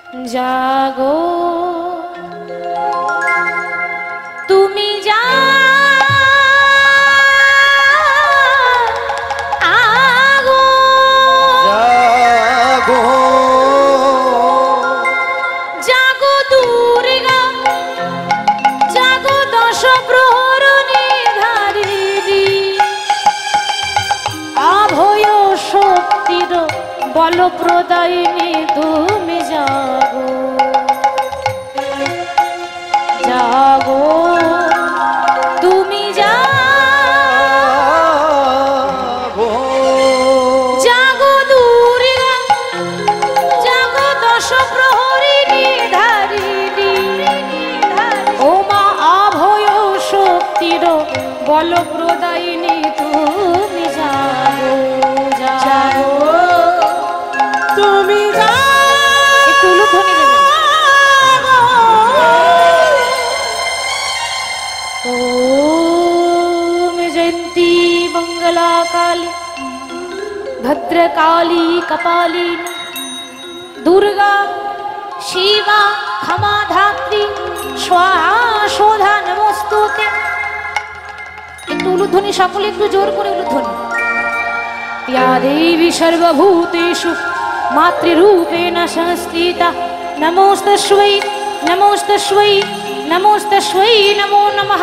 জাগো তুমি জাগো জাগো জাগো দুর্গা জাগো দশ প্রহরণী ধারিণী অভয় শক্তির বল প্রদায়িনী তুমি জাগো জাগো তুমি জাগো জাগো দুর্গা জাগো দশ প্রহরিণী ধারিণী ও মা অভয় শক্তির বল প্রদায়িনী তুমি জাগো জাগো তুমি একটু উলুধ্বনি দেবেন। ओम जयंती मंगला काली भद्रकाली कपालिनी दुर्गा शिवा क्षमा धात्री स्वाहा शोधा नमस्तुते। একটু উলুধ্বনি সকলে একটু জোর করে উলুধ্বনি। या देवी सर्वभूतेषु मातृरूपेण संस्थिता नमोस्तस्यै नमोस्तस्यै नमोस्तस्यै नमो नमः।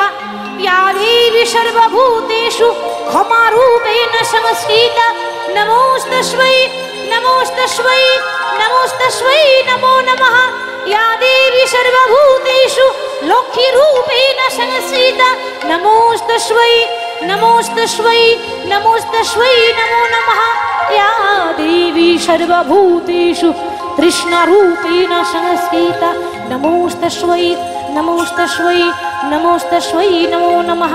या देवी सर्वभूतेषु क्षमारूपेण संस्थिता नमोस्तस्यै नमोस्तस्यै नमोस्तस्यै नमो नमः। या देवी सर्वभूतेषु लक्ष्मीरूपेण संस्थिता नमोस्तस्यै नमोस्तस्यै नमोस्तस्यै नमो नमः। या देवी सर्वभूतेषु कृष्णरूपेण संस्थिता नमोस्तस्यै नमोस्तस्यै नमोस्तस्यै नमो नमः।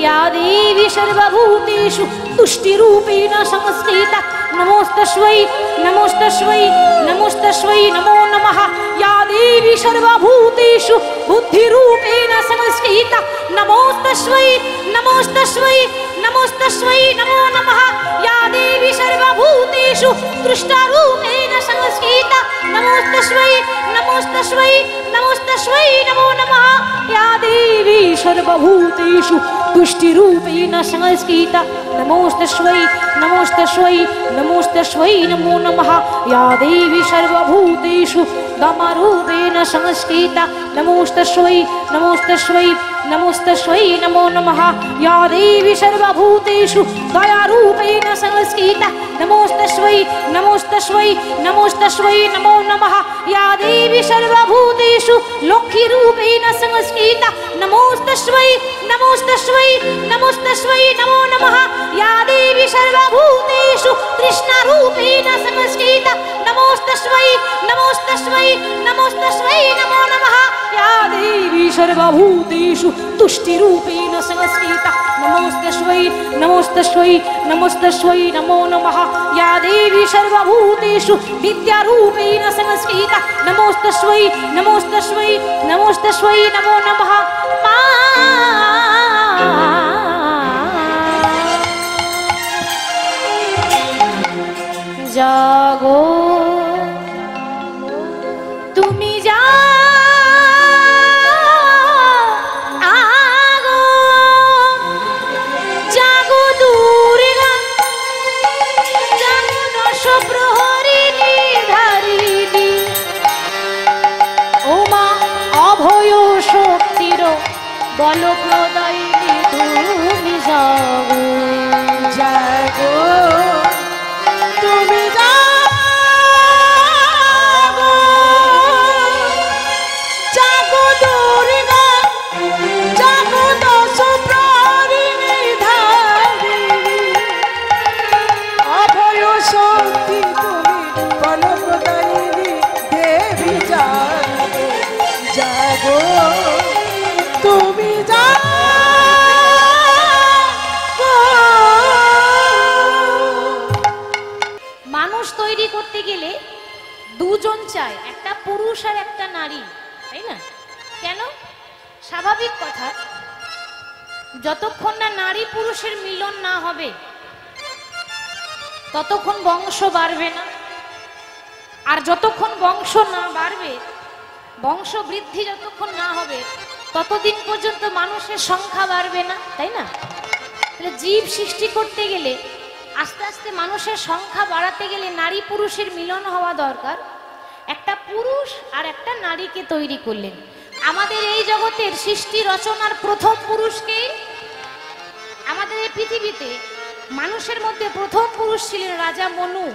या देवी सर्वभूतेषु तुष्टिरूपेण संस्थिता नमोस्तस्यै नमोस्तस्यै नमोस्तस्यै नमो नमः। या देवी सर्वभूतेषु बुद्धिरूपेण संस्थिता नमोस्तस्यै नमोस्तस्यै नमोस्तस्यै नमो नमः। या देवी सर्वभूतेषु दृष्टारूपेण संस्थिता नमोस्तस्यै नमोस्तस्यै नमोस्तस्यै नमो नमः। या देवी सर्वभूतेषु तुष्टिरूपेण संस्थिता नमोस्तस्यै नमोस्तस्यै नमोस्तस्यै नमो नमः। या देवी सर्वभूतेषु दमरूपेण संस्थिता नमोस्तस्यै नमोस्तस्यै नमोस्तस्यै नमो नमः। या देवी सर्वभूतेषु दयारूपेण संस्थिता नमोस्तस्यै नमोस्तस्यै नमोस्तस्यै नमो नमः। या देवी सर्वभूतेषु लक्ष्मीरूपेण संस्थिता नमोस्तस्यै नमोस्तस्यै नमोस्तस्यै नमो नमः। या देवी सर्वभूतेषु कृष्णरूपेण संस्थिता नमोस्तस्यै नमोस्तस्यै नमोस्तस्यै नमो नमः। या देवी सर्वभूतेषु तुष्टिरूपेण संस्थिता नमोस्तस्यै नमोस्तस्यै नमोस्तस्यै नमो नमः। या देवी सर्वभूतेषु विद्यारूपेण संस्थिता नमोस्तस्यै नमोस्तस्यै नमोस्तस्यै नमो नमः। जागो তুমি জাগো জাগো দুর্গা জাগো দশ প্রহরিণী ধারিণী ও মা অভয় শক্তির বল প্রদায়িনী তুমি জাগো জাগো তুমি জাগো জাগো দুর্গা জাগো দশ প্রহরিণী ধারিণী অভয় শক্তি তুমি বলপ্রদায়িনী দেবী জাগো জাগো তুমি জাগো। মানুষ তৈরি করতে গেলে দুজন চায়, একটা পুরুষ আর একটা নারী, তাই না? কেন? স্বাভাবিক কথা, যতক্ষণ না নারী পুরুষের মিলন না হবে ততক্ষণ বংশ বাড়বে না। আর যতক্ষণ বংশ না বাড়বে, বংশ বৃদ্ধি যতক্ষণ না হবে, ততদিন পর্যন্ত মানুষের সংখ্যা বাড়বে না, তাই না? তাহলে জীব সৃষ্টি করতে গেলে, আস্তে আস্তে মানুষের সংখ্যা বাড়াতে গেলে নারী পুরুষের মিলন হওয়া দরকার। একটা পুরুষ আর একটা নারীকে তৈরি করলেন। আমাদের এই জগতের সৃষ্টি রচনার প্রথম পুরুষকে, আমাদের এই পৃথিবীতে মানুষের মধ্যে প্রথম পুরুষ ছিলেন রাজা মনু।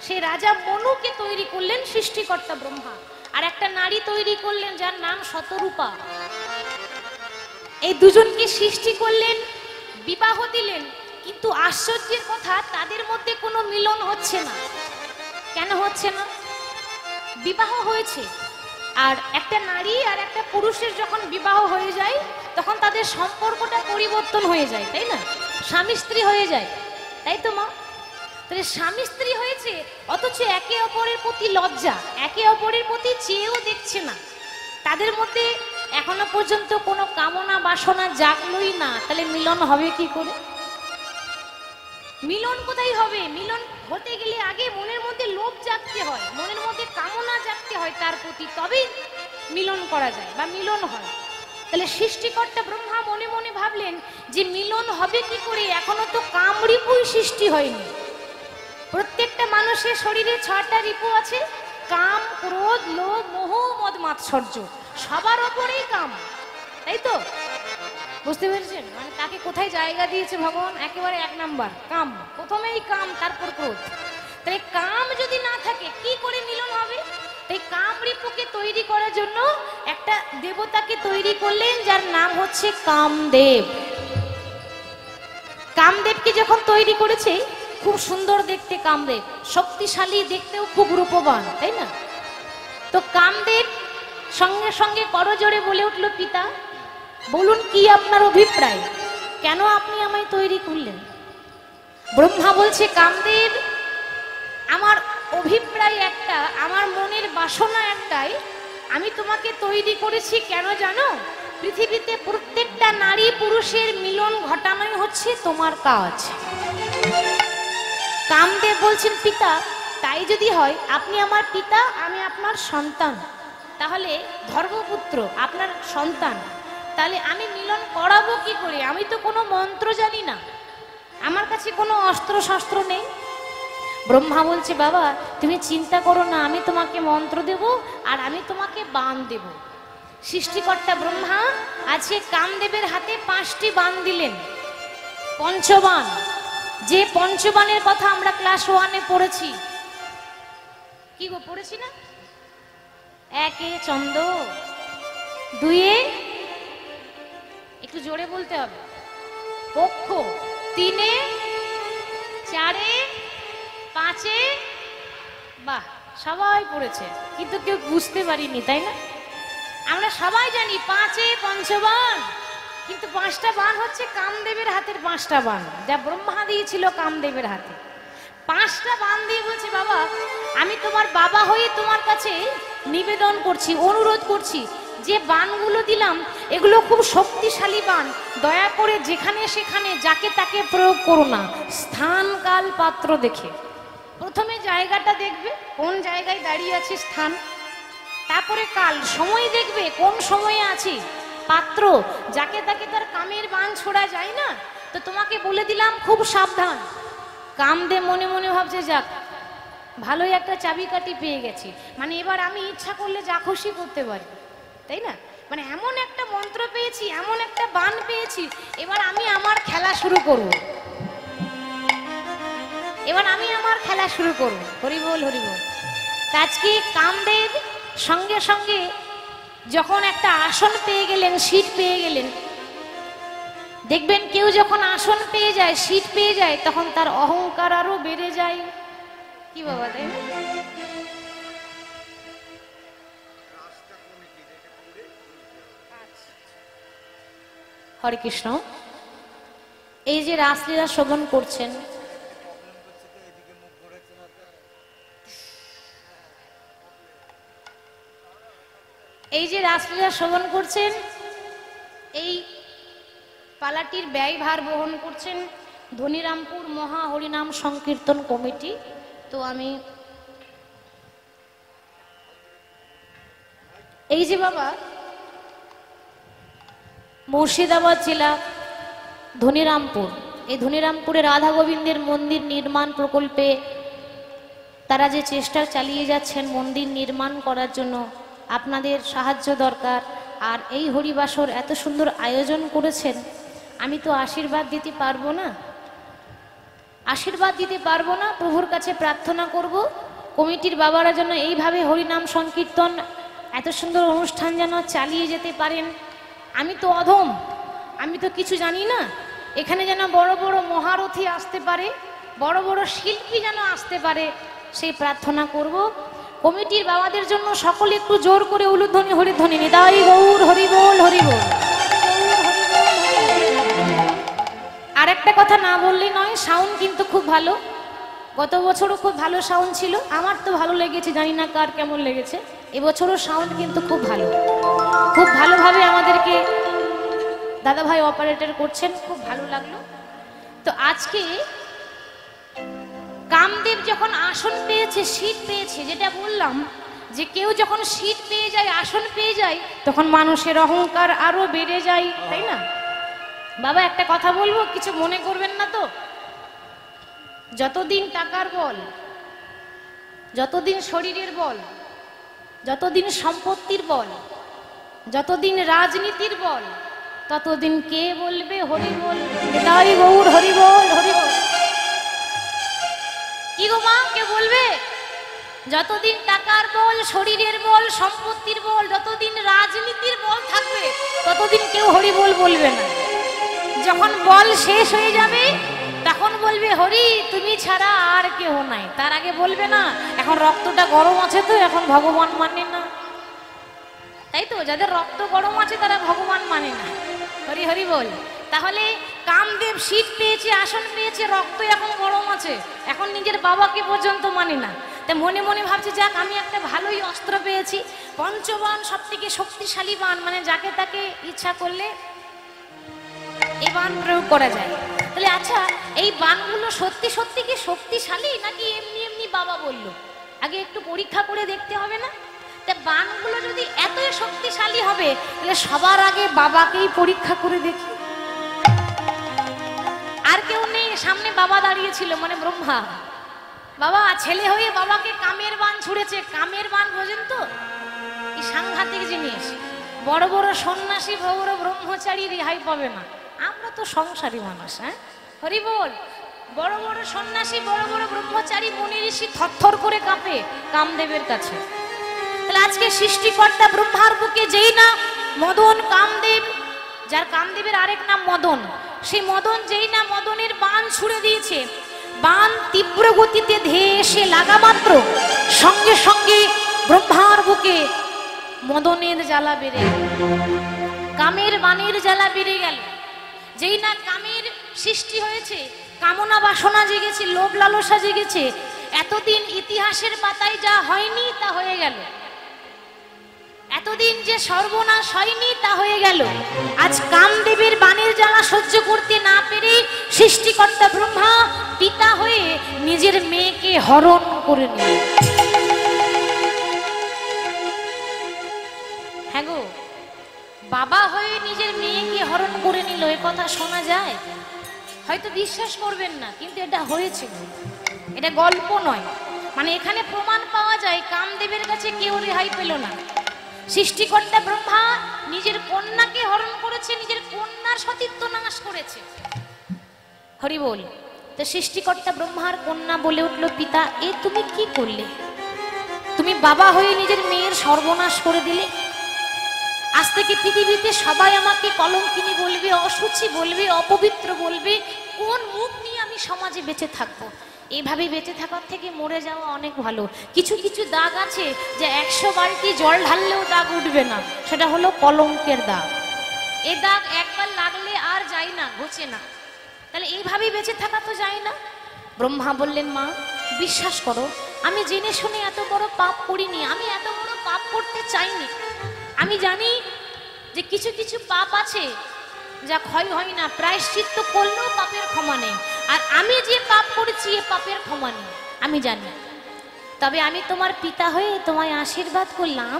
সেই রাজা মনুকে তৈরি করলেন সৃষ্টিকর্তা ব্রহ্মা। আর একটা নারী তৈরি করলেন যার নাম শতরূপা। এই দুজনকে সৃষ্টি করলেন, বিবাহ দিলেন, কিন্তু আশ্চর্যের কথা তাদের মধ্যে কোনো মিলন হচ্ছে না। কেন হচ্ছে না? বিবাহ হয়েছে, আর একটা নারী আর একটা পুরুষের যখন বিবাহ হয়ে যায় তখন তাদের সম্পর্কটা পরিবর্তন হয়ে যায়, তাই না? স্বামী স্ত্রী হয়ে যায়, তাই তো মা? তাহলে স্বামী স্ত্রী হয়েছে, অথচ একে অপরের প্রতি লজ্জা, একে অপরের প্রতি চেয়েও দেখছে না। তাদের মধ্যে এখনো পর্যন্ত কোনো কামনা বাসনা জাগলই না, তাহলে মিলন হবে কি করে? মিলন কোথায় হবে? মিলন হতে গেলে আগে মনের মধ্যে লোভ জাগতে হয়, মনের মধ্যে কামনা জাগতে হয় তার প্রতি, তবেই মিলন করা যায় বা মিলন হয়। তাহলে সৃষ্টিকর্তা ব্রহ্মা মনে মনে ভাবলেন যে মিলন হবে কি করে, এখনো তো কামরিপুই সৃষ্টি হয়নি। প্রত্যেকটা মানুষের শরীরে 6টা রিপু আছে, কাম, ক্রোধ, লোভ, মোহ, মদ, মাৎসর্য, সবার ওপরেই কাম, তাই তো? বুঝতে পেরেছেন? মানে তাকে কোথায় জায়গা দিয়েছে ভগবান? একেবারে 1 নাম্বার কাম, প্রথমেই কাম, তারপর ক্রোধ। তাই কাম যদি না থাকে কি করে মিলন হবে? তাই কাম রিপুকে তৈরি করার জন্য একটা দেবতাকে তৈরি করলেন যার নাম হচ্ছে কামদেব। কামদেবকে যখন তৈরি করেছে, খুব সুন্দর দেখতে কামদেব, শক্তিশালী, দেখতেও খুব রূপবান, তাই না? তো কামদেব সঙ্গে সঙ্গে করজোড়ে বলে উঠল, পিতা বলুন কি আপনার অভিপ্রায়, কেন আপনি আমায় তৈরি করলেন? ব্রহ্মা বলছে, কামদেব আমার অভিপ্রায় একটা, আমার মনের বাসনা একটাই, আমি তোমাকে তৈরি করেছি কেন জানো? পৃথিবীতে প্রত্যেকটা নারী পুরুষের মিলন ঘটানোই হচ্ছে তোমার কাজ। কামদেব বলছেন, পিতা তাই যদি হয়, আপনি আমার পিতা, আমি আপনার সন্তান, তাহলে ধর্মপুত্র, আপনার সন্তান, তাহলে আমি মিলন করাবো কি করে? আমি তো কোনো মন্ত্র জানি না, আমার কাছে কোনো অস্ত্র শস্ত্র নেই। ব্রহ্মা বলছে, বাবা তুমি চিন্তা করো না, আমি তোমাকে মন্ত্র দেব আর আমি তোমাকে বাণ দেব। সৃষ্টিকর্তা ব্রহ্মা আজকে কামদেবের হাতে 5টি বাণ দিলেন, পঞ্চবাণ। যে পঞ্চবাণের কথা আমরা ক্লাস 1-এ পড়েছি। কি গো, পড়েছি না? 1-এ চন্দ্র, 2-এ একটু জোরে বলতে হবে, পক্ষ, 3-এ, 4-এ, 5-এ, বাহ সবাই পড়েছে, কিন্তু কেউ বুঝতে পারিনি, তাই না? আমরা সবাই জানি 5-এ পঞ্চবাণ, কিন্তু 5টা বাণ হচ্ছে কামদেবের হাতের 5টা বাণ, যা ব্রহ্মা দিয়েছিল কামদেবের হাতে। 5টা বাণ দিয়ে বলছে, বাবা আমি তোমার বাবা হয়ে তোমার কাছে নিবেদন করছি, অনুরোধ করছি, যে বাণগুলো দিলাম এগুলো খুব শক্তিশালী বাণ, দয়া করে যেখানে সেখানে যাকে তাকে প্রয়োগ করো না, স্থান কাল পাত্র দেখে। প্রথমে জায়গাটা দেখবে, কোন জায়গায় দাঁড়িয়ে আছে, স্থান, তারপরে কাল, সময় দেখবে কোন সময়ে আছি, পাত্র, যাকে তাকে তার কামের বাণ ছোড়া যায় না। তো তোমাকে বলে দিলাম, খুব সাবধান। কামদেব মনে মনে ভাবছে, যাক ভালোই একটা চাবিকাঠি পেয়ে গেছি, মানে এবার আমি ইচ্ছা করলে যা খুশি করতে পারি, তাই না? মানে এমন একটা মন্ত্র পেয়েছি, এমন একটা বাণ পেয়েছি, এবার আমি আমার খেলা শুরু করব, এবার আমি আমার খেলা শুরু করব। হরি বল, হরি বল। আজকে কামদেব সঙ্গে সঙ্গে যখন একটা আসন পেয়ে গেলেন, সিট পেয়ে গেলেন, দেখবেন কেউ যখন আসন পেয়ে যায়, সিট পেয়ে যায়, তখন তার অহংকার আরো বেড়ে যায়। কি বাবা, তাই না? হরে কৃষ্ণ। এই যে রাসলীলা শোভন করছেন, এই যে রাসলীলা শোভন করছেন, এই পালাটির ব্যয়ভার বহন করছেন ধনিরামপুর মহা হরিনাম সংকীর্তন কমিটি। তো আমি এই যে বাবা, মুর্শিদাবাদ জেলা ধনিরামপুর, এই ধনিরামপুরে রাধা গোবিন্দের মন্দির নির্মাণ প্রকল্পে তারা যে চেষ্টা চালিয়ে যাচ্ছেন মন্দির নির্মাণ করার জন্য, আপনাদের সাহায্য দরকার। আর এই হরিবাসর এত সুন্দর আয়োজন করেছেন, আমি তো আশীর্বাদ দিতে পারবো না, আশীর্বাদ দিতে পারবো না। প্রভুর কাছে প্রার্থনা করব কমিটির বাবারা যেন এইভাবে হরিনাম সংকীর্তন এত সুন্দর অনুষ্ঠান যেন চালিয়ে যেতে পারেন। আমি তো অধম, আমি তো কিছু জানি না। এখানে যেন বড় বড় মহারথী আসতে পারে, বড় বড় শিল্পী যেন আসতে পারে, সেই প্রার্থনা করব। কমিটির বাবাদের জন্য সকলে একটু জোর করে উলুধ্বনি হরিধ্বনি, নিতাই গৌর হরি বল হরি বল। আর একটা কথা না বললেই নয়, সাউন্ড কিন্তু খুব ভালো। গত বছরও খুব ভালো সাউন্ড ছিল, আমার তো ভালো লেগেছে, জানি না কার কেমন লেগেছে। এবছরও সাউন্ড কিন্তু খুব ভালো, খুব ভালোভাবে আমাদেরকে দাদাভাই অপারেটর করছেন, খুব ভালো লাগলো। তো আজকে কামদেব যখন আসন পেয়েছে, সিট পেয়েছে, যেটা বললাম যে কেউ যখন সিট পেয়ে যায়, আসন পেয়ে যায়, তখন মানুষের অহংকার আরো বেড়ে যায়, তাই না? বাবা একটা কথা বলবো, কিছু মনে করবেন না তো। যতদিন টাকার বল, যতদিন শরীরের বল, যতদিন সম্পত্তির বল, যতদিন রাজনীতির বল, ততদিন কে বলবে হরি বল, নিতাই গৌর হরি বল হরি বল। কি গো মা, কে বলবে? যতদিন টাকার বল, শরীরের বল, সম্পত্তির বল, যতদিন রাজনীতির বল থাকবে, ততদিন কেউ হরি বল বলবে না। যখন বল শেষ হয়ে যাবে, তখন বলবে হরি তুমি ছাড়া আর কেউ নাই। তার আগে বলবে না এখন রক্তটা গরম আছে তো এখন ভগবান মানে না, তাই তো? যাদের রক্ত গরম আছে তারা ভগবান মানে না, হরি হরি বল। তাহলে কামদেব সিট পেয়েছে, আসন পেয়েছে, রক্ত এখন গরম আছে, এখন নিজের বাবাকে পর্যন্ত মানে না। তা মনে মনে ভাবছে যাক আমি একটা ভালোই অস্ত্র পেয়েছি, পঞ্চবাণ সব থেকে শক্তিশালী বাণ, মানে যাকে তাকে ইচ্ছা করলে এই বাণ প্রয়োগ করা যায়। তাহলে আচ্ছা, এই বাণগুলো সত্যি সত্যি কি শক্তিশালী নাকি এমনি এমনি বাবা বললো? আগে একটু পরীক্ষা করে দেখতে হবে না? তা বাণগুলো যদি এতই শক্তিশালী হবে, তাহলে সবার আগে বাবাকেই পরীক্ষা করে দেখি। আর কেউ নেই, সামনে বাবা দাঁড়িয়েছিল, মানে ব্রহ্মা। বাবা ছেলে হয়ে বাবাকে কামের বাণ ছুড়েছে। কামের বাণ বোঝেন তো? এই সাংঘাতিক জিনিস। বড় বড় সন্ন্যাসী, বড় বড় ব্রহ্মচারী রেহাই পাবে না। আমরা তো সংসারী মানুষ, হ্যাঁ হরি বল। বড় বড় সন্ন্যাসী, বড় বড় ব্রহ্মচারী, মুনি ঋষি থরথর করে কাঁপে কামদেবের কাছে। তাহলে আজকে সৃষ্টিকর্তা ব্রহ্মার বুকে যেই না মদন কামদেব, যার কামদেবের আরেক নাম মদন, সেই মদন যেই না মদনের বাণ ছুড়ে দিয়েছে, বাণ তীব্র গতিতে ধেয়ে এসে লাগা মাত্র সঙ্গে সঙ্গে ব্রহ্মার বুকে মদনের জ্বালা বেড়ে গেল, কামের বাণের জ্বালা বেড়ে গেল। যেই না কামের সৃষ্টি হয়েছে, কামনা বাসনা জেগেছে, লোভ লালসা জেগেছে, এতদিন ইতিহাসের পাতায় যা হয়নি তা হয়ে গেল, এতদিন যে সর্বনাশ হয়নি তা হয়ে গেল। আজ কামদেবের বাণের জ্বালা সহ্য করতে না পেরে সৃষ্টিকর্তা ব্রহ্মা পিতা হয়ে নিজের মেয়েকে হরণ করে নিল। হ্যাঁ গো, বাবা হয়ে নিজের মেয়েকে হরণ করে নিল, এ কথা শোনা যায়? হয়তো বিশ্বাস করবেন না, কিন্তু এটা হয়েছিল, এটা গল্প নয়। মানে এখানে প্রমাণ পাওয়া যায় কামদেবের কাছে কেউ রেহাই পেল না। সৃষ্টিকর্তা ব্রহ্মা নিজের কন্যাকে হরণ করেছে, নিজের কন্যার সতীত্ব নাশ করেছে, হরি বল। তো সৃষ্টিকর্তা ব্রহ্মার কন্যা বলে উঠল, পিতা এ তুমি কি করলে? তুমি বাবা হয়ে নিজের মেয়ের সর্বনাশ করে দিলে। আজ থেকে পৃথিবীতে সবাই আমাকে কলঙ্কিনী বলবে, অসুচি বলবে, অপবিত্র বলবে। কোন মুখ নিয়ে আমি সমাজে বেঁচে থাকবো? এইভাবে বেঁচে থাকার থেকে মরে যাওয়া অনেক ভালো। কিছু কিছু দাগ আছে যে 100 বালতি জল ঢাললেও দাগ উঠবে না, সেটা হলো কলঙ্কের দাগ। এ দাগ একবার লাগলে আর যায় না, ঘোচে না। তাহলে এইভাবেই বেঁচে থাকা তো যায় না। ব্রহ্মা বললেন, মা বিশ্বাস করো, আমি জেনে শুনে এত বড় পাপ করিনি, আমি এত বড় পাপ করতে চাইনি। আমি জানি যে কিছু কিছু পাপ আছে যা ক্ষয় হয় না, প্রায়শ্চিত্ত করলেও পাপের ক্ষমা নেই। আর আমি যে পাপ করেছি এ পাপের ক্ষমা নেই, আমি জানি। তবে আমি তোমার পিতা হয়ে তোমায় আশীর্বাদ করলাম,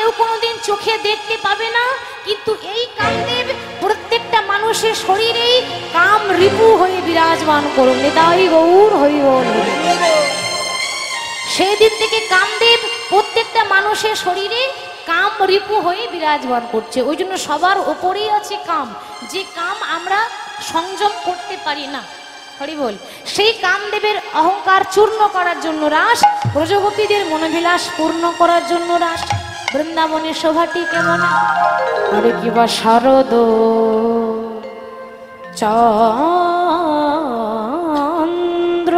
কেউ কোনোদিন চোখে দেখতে পাবে না, কিন্তু এই কামদেব প্রত্যেকটা মানুষের শরীরেই কাম রিপু হয়ে বিরাজমান করুন। নিতাই গৌর হরি বল। সেই দিন থেকে কামদেব প্রত্যেকটা মানুষের শরীরে কাম রিপু হয়ে বিরাজমান করছে। ওই জন্য সবার ওপরেই আছে কাম, যে কাম আমরা সংযম করতে পারি না। হরি বল। সেই কামদেবের অহংকার চূর্ণ করার জন্য রাস, ব্রজগোপীদের মনোবিলাস পূর্ণ করার জন্য রাস। বৃন্দাবনের শোভাটি কেমন, আরে কিবা শারদ চন্দ্র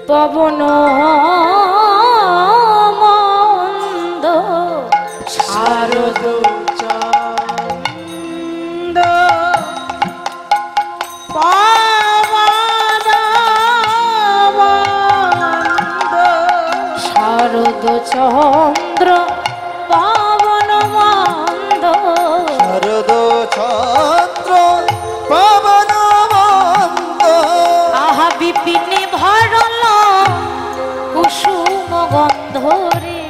পবন মন্দ শারদ চন্দ পাবন মন্দ। শারদ চন্দ্র পবন মন্দ শারদ চন্দ্র পবন মন্দ। আহা বিপিনে ভরল কুসুম গন্ধ রে।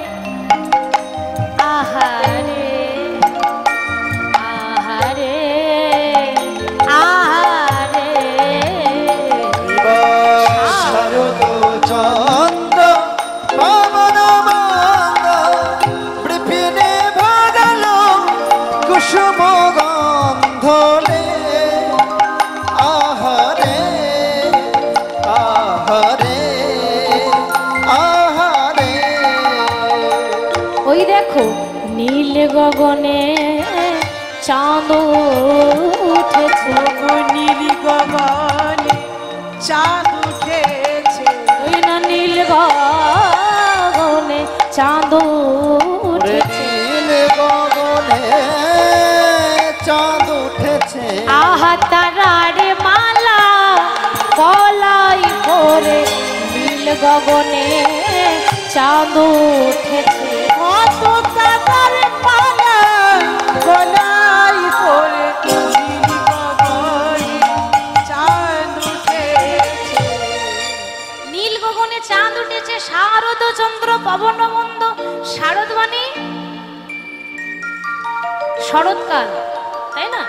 আহারে আহারে আহারে শারদ চন্দ্র পবন মন্দ। বিপিনে ভরল কুসুম গন্ধলে। আহারে আহারে আহারে। ওই দেখো নীল গগনে চাঁদ উঠেছে। নীল গগনে চাঁদ উঠেছে। ওই না নীল গগনে চাঁদ উঠেছে। নীল গগনে চাঁদ উঠেছে। আহা তারারে মালা কলাই করে নীল গগনে চাঁদ উঠেছে। কত তারার পালা গলাই পড়ে নীল গগনে চাঁদ উঠেছে। নীল গগনে চাঁদ উঠেছে। শারদ চন্দ্র পবন মন্দ। শারদ মানে শরৎকাল, তাই না?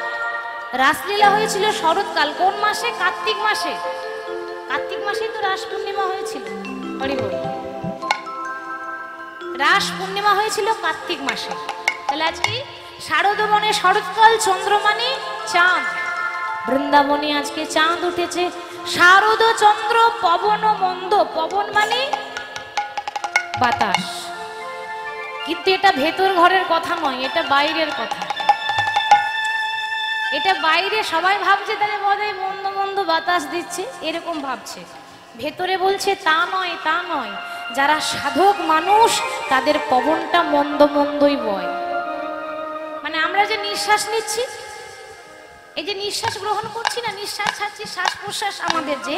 রাসলীলা হয়েছিল শরৎকাল। কোন মাসে? কার্তিক মাসে। কার্তিক মাসেই তো রাস পূর্ণিমা হয়েছিল। হরি বল। রাস পূর্ণিমা হয়েছিল কার্তিক মাসে। তাহলে আজকে শারদ বনে শরৎকাল, চন্দ্র মানে চাঁদ। বৃন্দাবনে আজকে চাঁদ উঠেছে। শারদ চন্দ্র পবন মন্দ। পবন মানে বাতাস, কিন্তু এটা ভেতর ঘরের কথা নয়, এটা বাইরের কথা। এটা বাইরে সবাই ভাবছে তাহলে বোধহয় মন্দ মন্দ বাতাস দিচ্ছে, এরকম ভাবছে। ভেতরে বলছে তা নয়, তা নয়। যারা সাধক মানুষ তাদের পবনটা মন্দ মন্দই বয়। মানে আমরা যে নিঃশ্বাস নিচ্ছি, এই যে নিঃশ্বাস গ্রহণ করছি না, নিঃশ্বাস ছাড়ছি, শ্বাস প্রশ্বাস আমাদের যে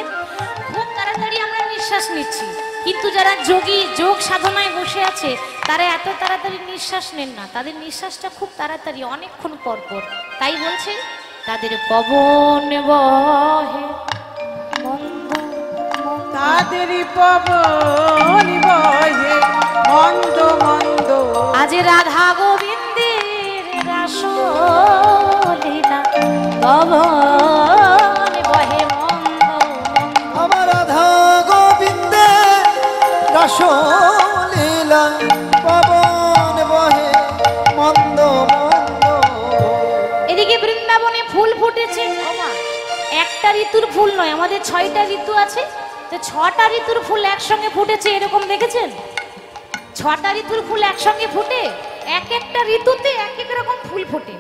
খুব তাড়াতাড়ি আমরা নিঃশ্বাস নিচ্ছি, কিন্তু যারা যোগী যোগ সাধনায় বসে আছে তারা এত তাড়াতাড়ি নিঃশ্বাস নেন না। তাদের নিঃশ্বাসটা খুব তাড়াতাড়ি, অনেকক্ষণ পর পর। তাই বলছে তাদের পবন বহে মন্দ মন্দ। তাদের পবন বহে মন্দ মন্দ। আজ রাধা গোবিন্দের রাসলীলা পবন বহে মন্দ মন্দ। আমার রাধা গোবিন্দে রাসলীলা পবন বহে মন্দ মন্দ। এদিকে বৃন্দাবনে ফুল ফুটেছে। একটা ঋতুর ফুল নয়, আমাদের 6টা ঋতু আছে, তো 6টা ঋতুর ফুল একসঙ্গে ফুটেছে, এরকম দেখেছেন? 6টা ঋতুর ফুল একসঙ্গে ফুটে, এক একটা ঋতুতে এক এক রকম ফুল ফোটে।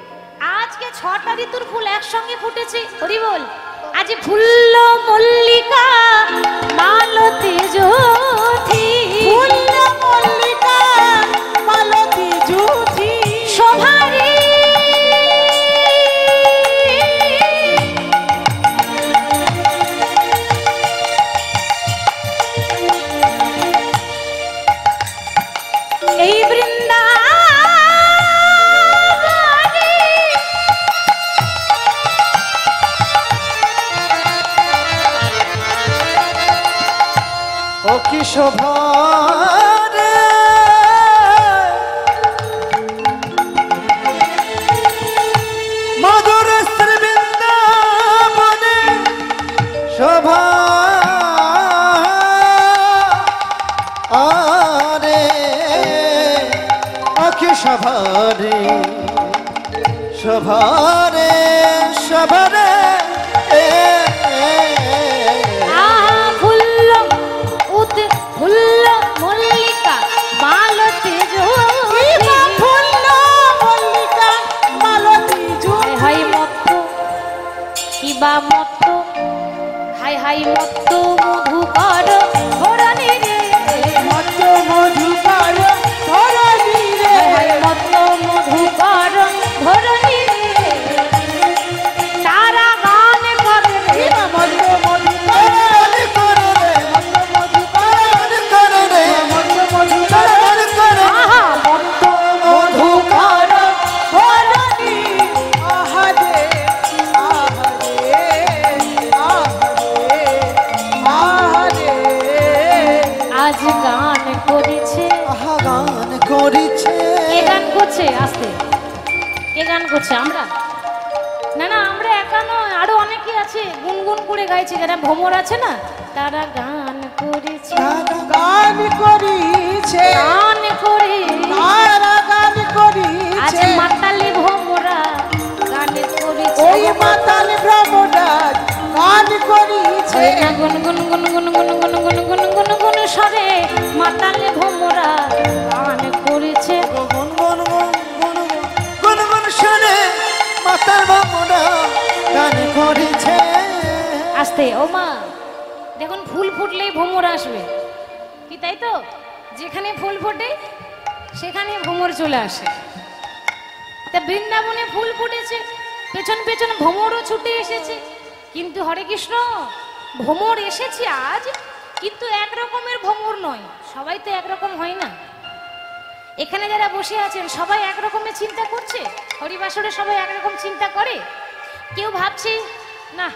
আজকে 6টা ঋতুর ফুল একসঙ্গে ফুটেছে। হরি বল। আজ ফুল্ল মল্লিকা মালতী জ্যোতি। ফুল্ল মল্লিকা মালতী জ্যোতি। শোভারে এই বৃন্দাবনে ও কি শোভা রে রাখি সভারে সভারে সভারে ফুল্ল উত ফুল্ল মল্লিকা মালতী কিবা ফুল্ল মল্লিকা মালতী ঝুঁকি হাই মত্ত কিবা মত্ত হাই মত্ত মধুকর ধরণী রে মধ্য মধুকর ধরণী রে হাই মত্ত মধুকর ধরণী রে তারা গান করে রে কিবা মধ্য মধুকর মধ্য মধুকর আহা মত্ত মধুকর ধরণী আহারে আহারে আহারে আহারে আজ গান করেছে আহা গান করিছে কে গান করছে আস্তে কে গান করছে আমরা না না আমরা একা নয় আরো অনেকে আছে গুনগুন করে গাইছে যারা ভ্রমর আছে না তারা গান করেছে গান করিছে গান করে তারা গান আজ করিছে মাতালি ভ্রমরা গান করেছে ওই মাতাল ভ্রমরাজ গান করিছে ওই না গুন গুন গুন গুন গুন গুন গুন গুন গুন গুন সরে মাতালি ভ্রমরা গান করেছে গুন গুন গুন গুন গুন গুন শুনে মাতার বামুনা গান করিছে আস্তে ও মা দেখুন ফুল ফুটলেই ভ্রমর আসবে কি তাই তো যেখানে ফুল ফোটে সেখানে ভ্রমর চলে আসে তা বৃন্দাবনে ফুল ফুটেছে পেছন পেছন ভ্রমরও ছুটে এসেছে কিন্তু হরে কৃষ্ণ ভ্রমর এসেছে আজ কিন্তু এক রকমের ভ্রমর নয় সবাই তো একরকম হয় না এখানে যারা বসে আছেন সবাই একরকমের চিন্তা করছে হরিবাসরে সবাই একরকম চিন্তা করে কেউ ভাবছে না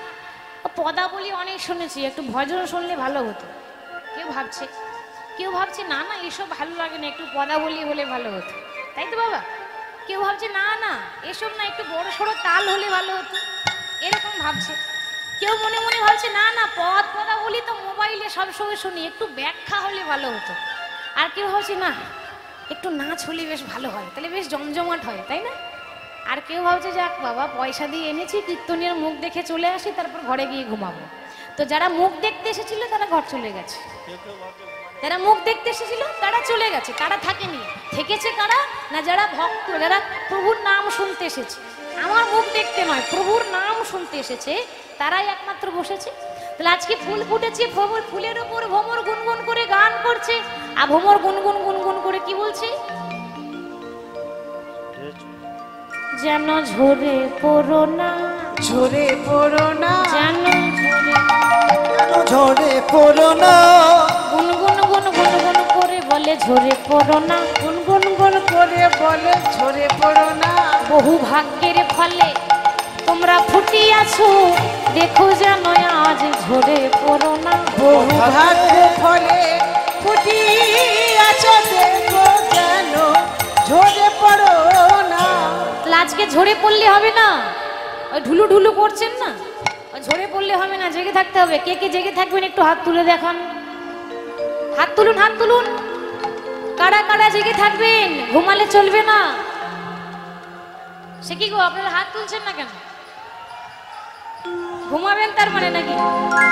পদাবলী অনেক শুনেছি একটু ভজন শুনলে ভালো হতো কেউ ভাবছে না না এসব ভালো লাগে না একটু পদাবলী হলে ভালো হতো তাই তো বাবা কেউ ভাবছে না না এসব না একটু বড় সড়ো তাল হলে ভালো হতো এরকম ভাবছে কেউ মনে মনে ভাবছে না না পদাবলী তো মোবাইলে সবসময় শুনি একটু ব্যাখ্যা হলে ভালো হতো আর কেউ ভাবছে না একটু নাচ হলে বেশ ভালো হয় তাহলে বেশ জমজমাট হয় তাই না আর কেউ ভাবছে যাক বাবা পয়সা দিয়ে এনেছি কীর্তনের মুখ দেখে চলে আসি তারপর ঘরে গিয়ে ঘুমাবো তো যারা মুখ দেখতে এসেছিল তারা ঘর চলে গেছে যারা মুখ দেখতে এসেছিল তারা চলে গেছে তারা থাকেনি থেকেছে কারা না যারা ভক্ত যারা প্রভুর নাম শুনতে এসেছে আমার মুখ দেখতে নয় প্রভুর নাম শুনতে এসেছে তারাই একমাত্র বসেছে তাহলে আজকে ফুল ফুটেছে ফুলের উপর ভ্রমর গুনগুন করে গান করছে আর ভ্রমর গুনগুন গুনগুন করে কি বলছে যেন ঝরে পড়ো না ঝরে পড়ো না যেন ঝরে পড়ো না গুনগুন গুনগুন গুন করে বলে ঝরে পড়ো না গুনগুন গুন করে বলে ঝরে পড়ো না বহু ভাগ্যের ফলে তোমরা ফুটিয়াছো দেখো যেন আজ ঝরে পড়ো না বহু ভাগ্য ফলে ফুটিয়াছ দেখো যেন ঝরে পড়ো না তাহলে আজকে ঝরে পড়লে হবে না ওই ঢুলু ঢুলু করছেন না ওই ঝরে পড়লে হবে না জেগে থাকতে হবে কে কে জেগে থাকবেন একটু হাত তুলে দেখান হাত তুলুন কারা কারা জেগে থাকবেন ঘুমালে চলবে না সে কি গো আপনারা হাত তুলছেন না কেন ঘুমাবেন তার মানে নাকি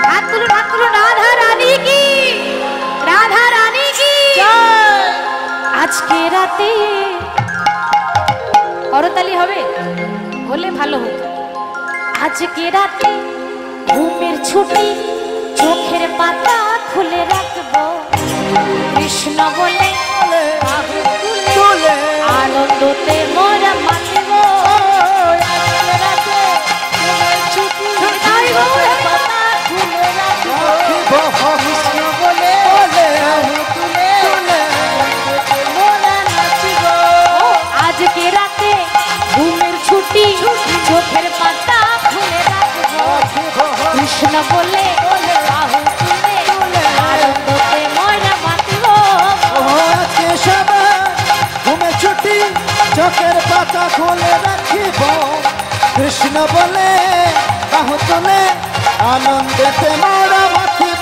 হাত তুলুন রাধা রানী কি আজকে রাতে করতালি হবে হলে ভালো হতো আজকে রাতে ঘুমের ছুটি চোখের পাতা খুলে রাখবো কৃষ্ণ বলে বাহু তুলে আনন্দতে মোরা মাতব আজকে রাতে ঘুমের ছুটি চোখের পাতা খুলে রাখবো কৃষ্ণ বলে বাহু তুলে মোরা নাচিব আজকে রাতে ঘুমের ছুটি চোখের পাতা খুলে রাখবো কৃষ্ণ বলে বাহু তুলে আনন্দতে মোরা মাতব আজকে সবাই ঘুমে ছুটি চোখের পাতা খুলে রাখিব কৃষ্ণ বলে বাহু তুলে আনন্দেতে মোরা মাতিব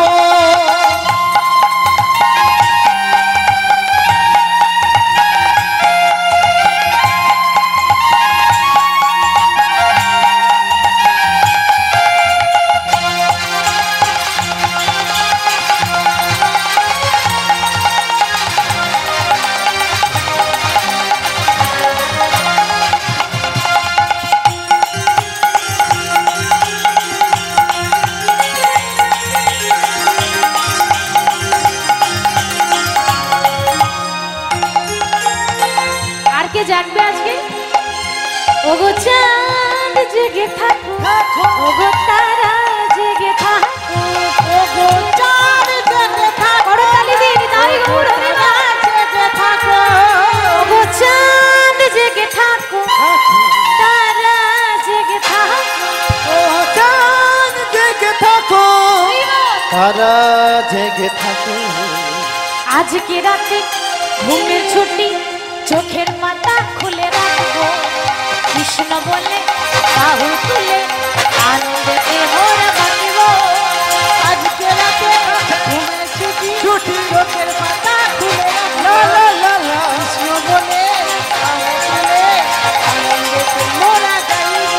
কে জাগবে আজকে? ওগো চাঁদ জেগে থাকো, ওগো তারা জেগে থাকো, ওগো চাঁদ জেগে থাকো, করতালি দিয়ে তাই গৌর হরি বল। জেগে থাকো, ওগো চাঁদ জেগে থাকো, তারা জেগে থাকো, ও চাঁদ জেগে থাকো, তারা জেগে থাকো। আজকে রাতে ঘুমের ছুটি, চোখের পাতা খুলে রাখবো, কৃষ্ণ বলে বাহু তুলে আনন্দে মোরা বাঁচব। আজকে রাতে ঘুমের ছুটি, চোখের পাতা খুলে রাখো, লা লা লা লা। কৃষ্ণ বলে বাহু তুলে আনন্দেতে মোরা গাইব।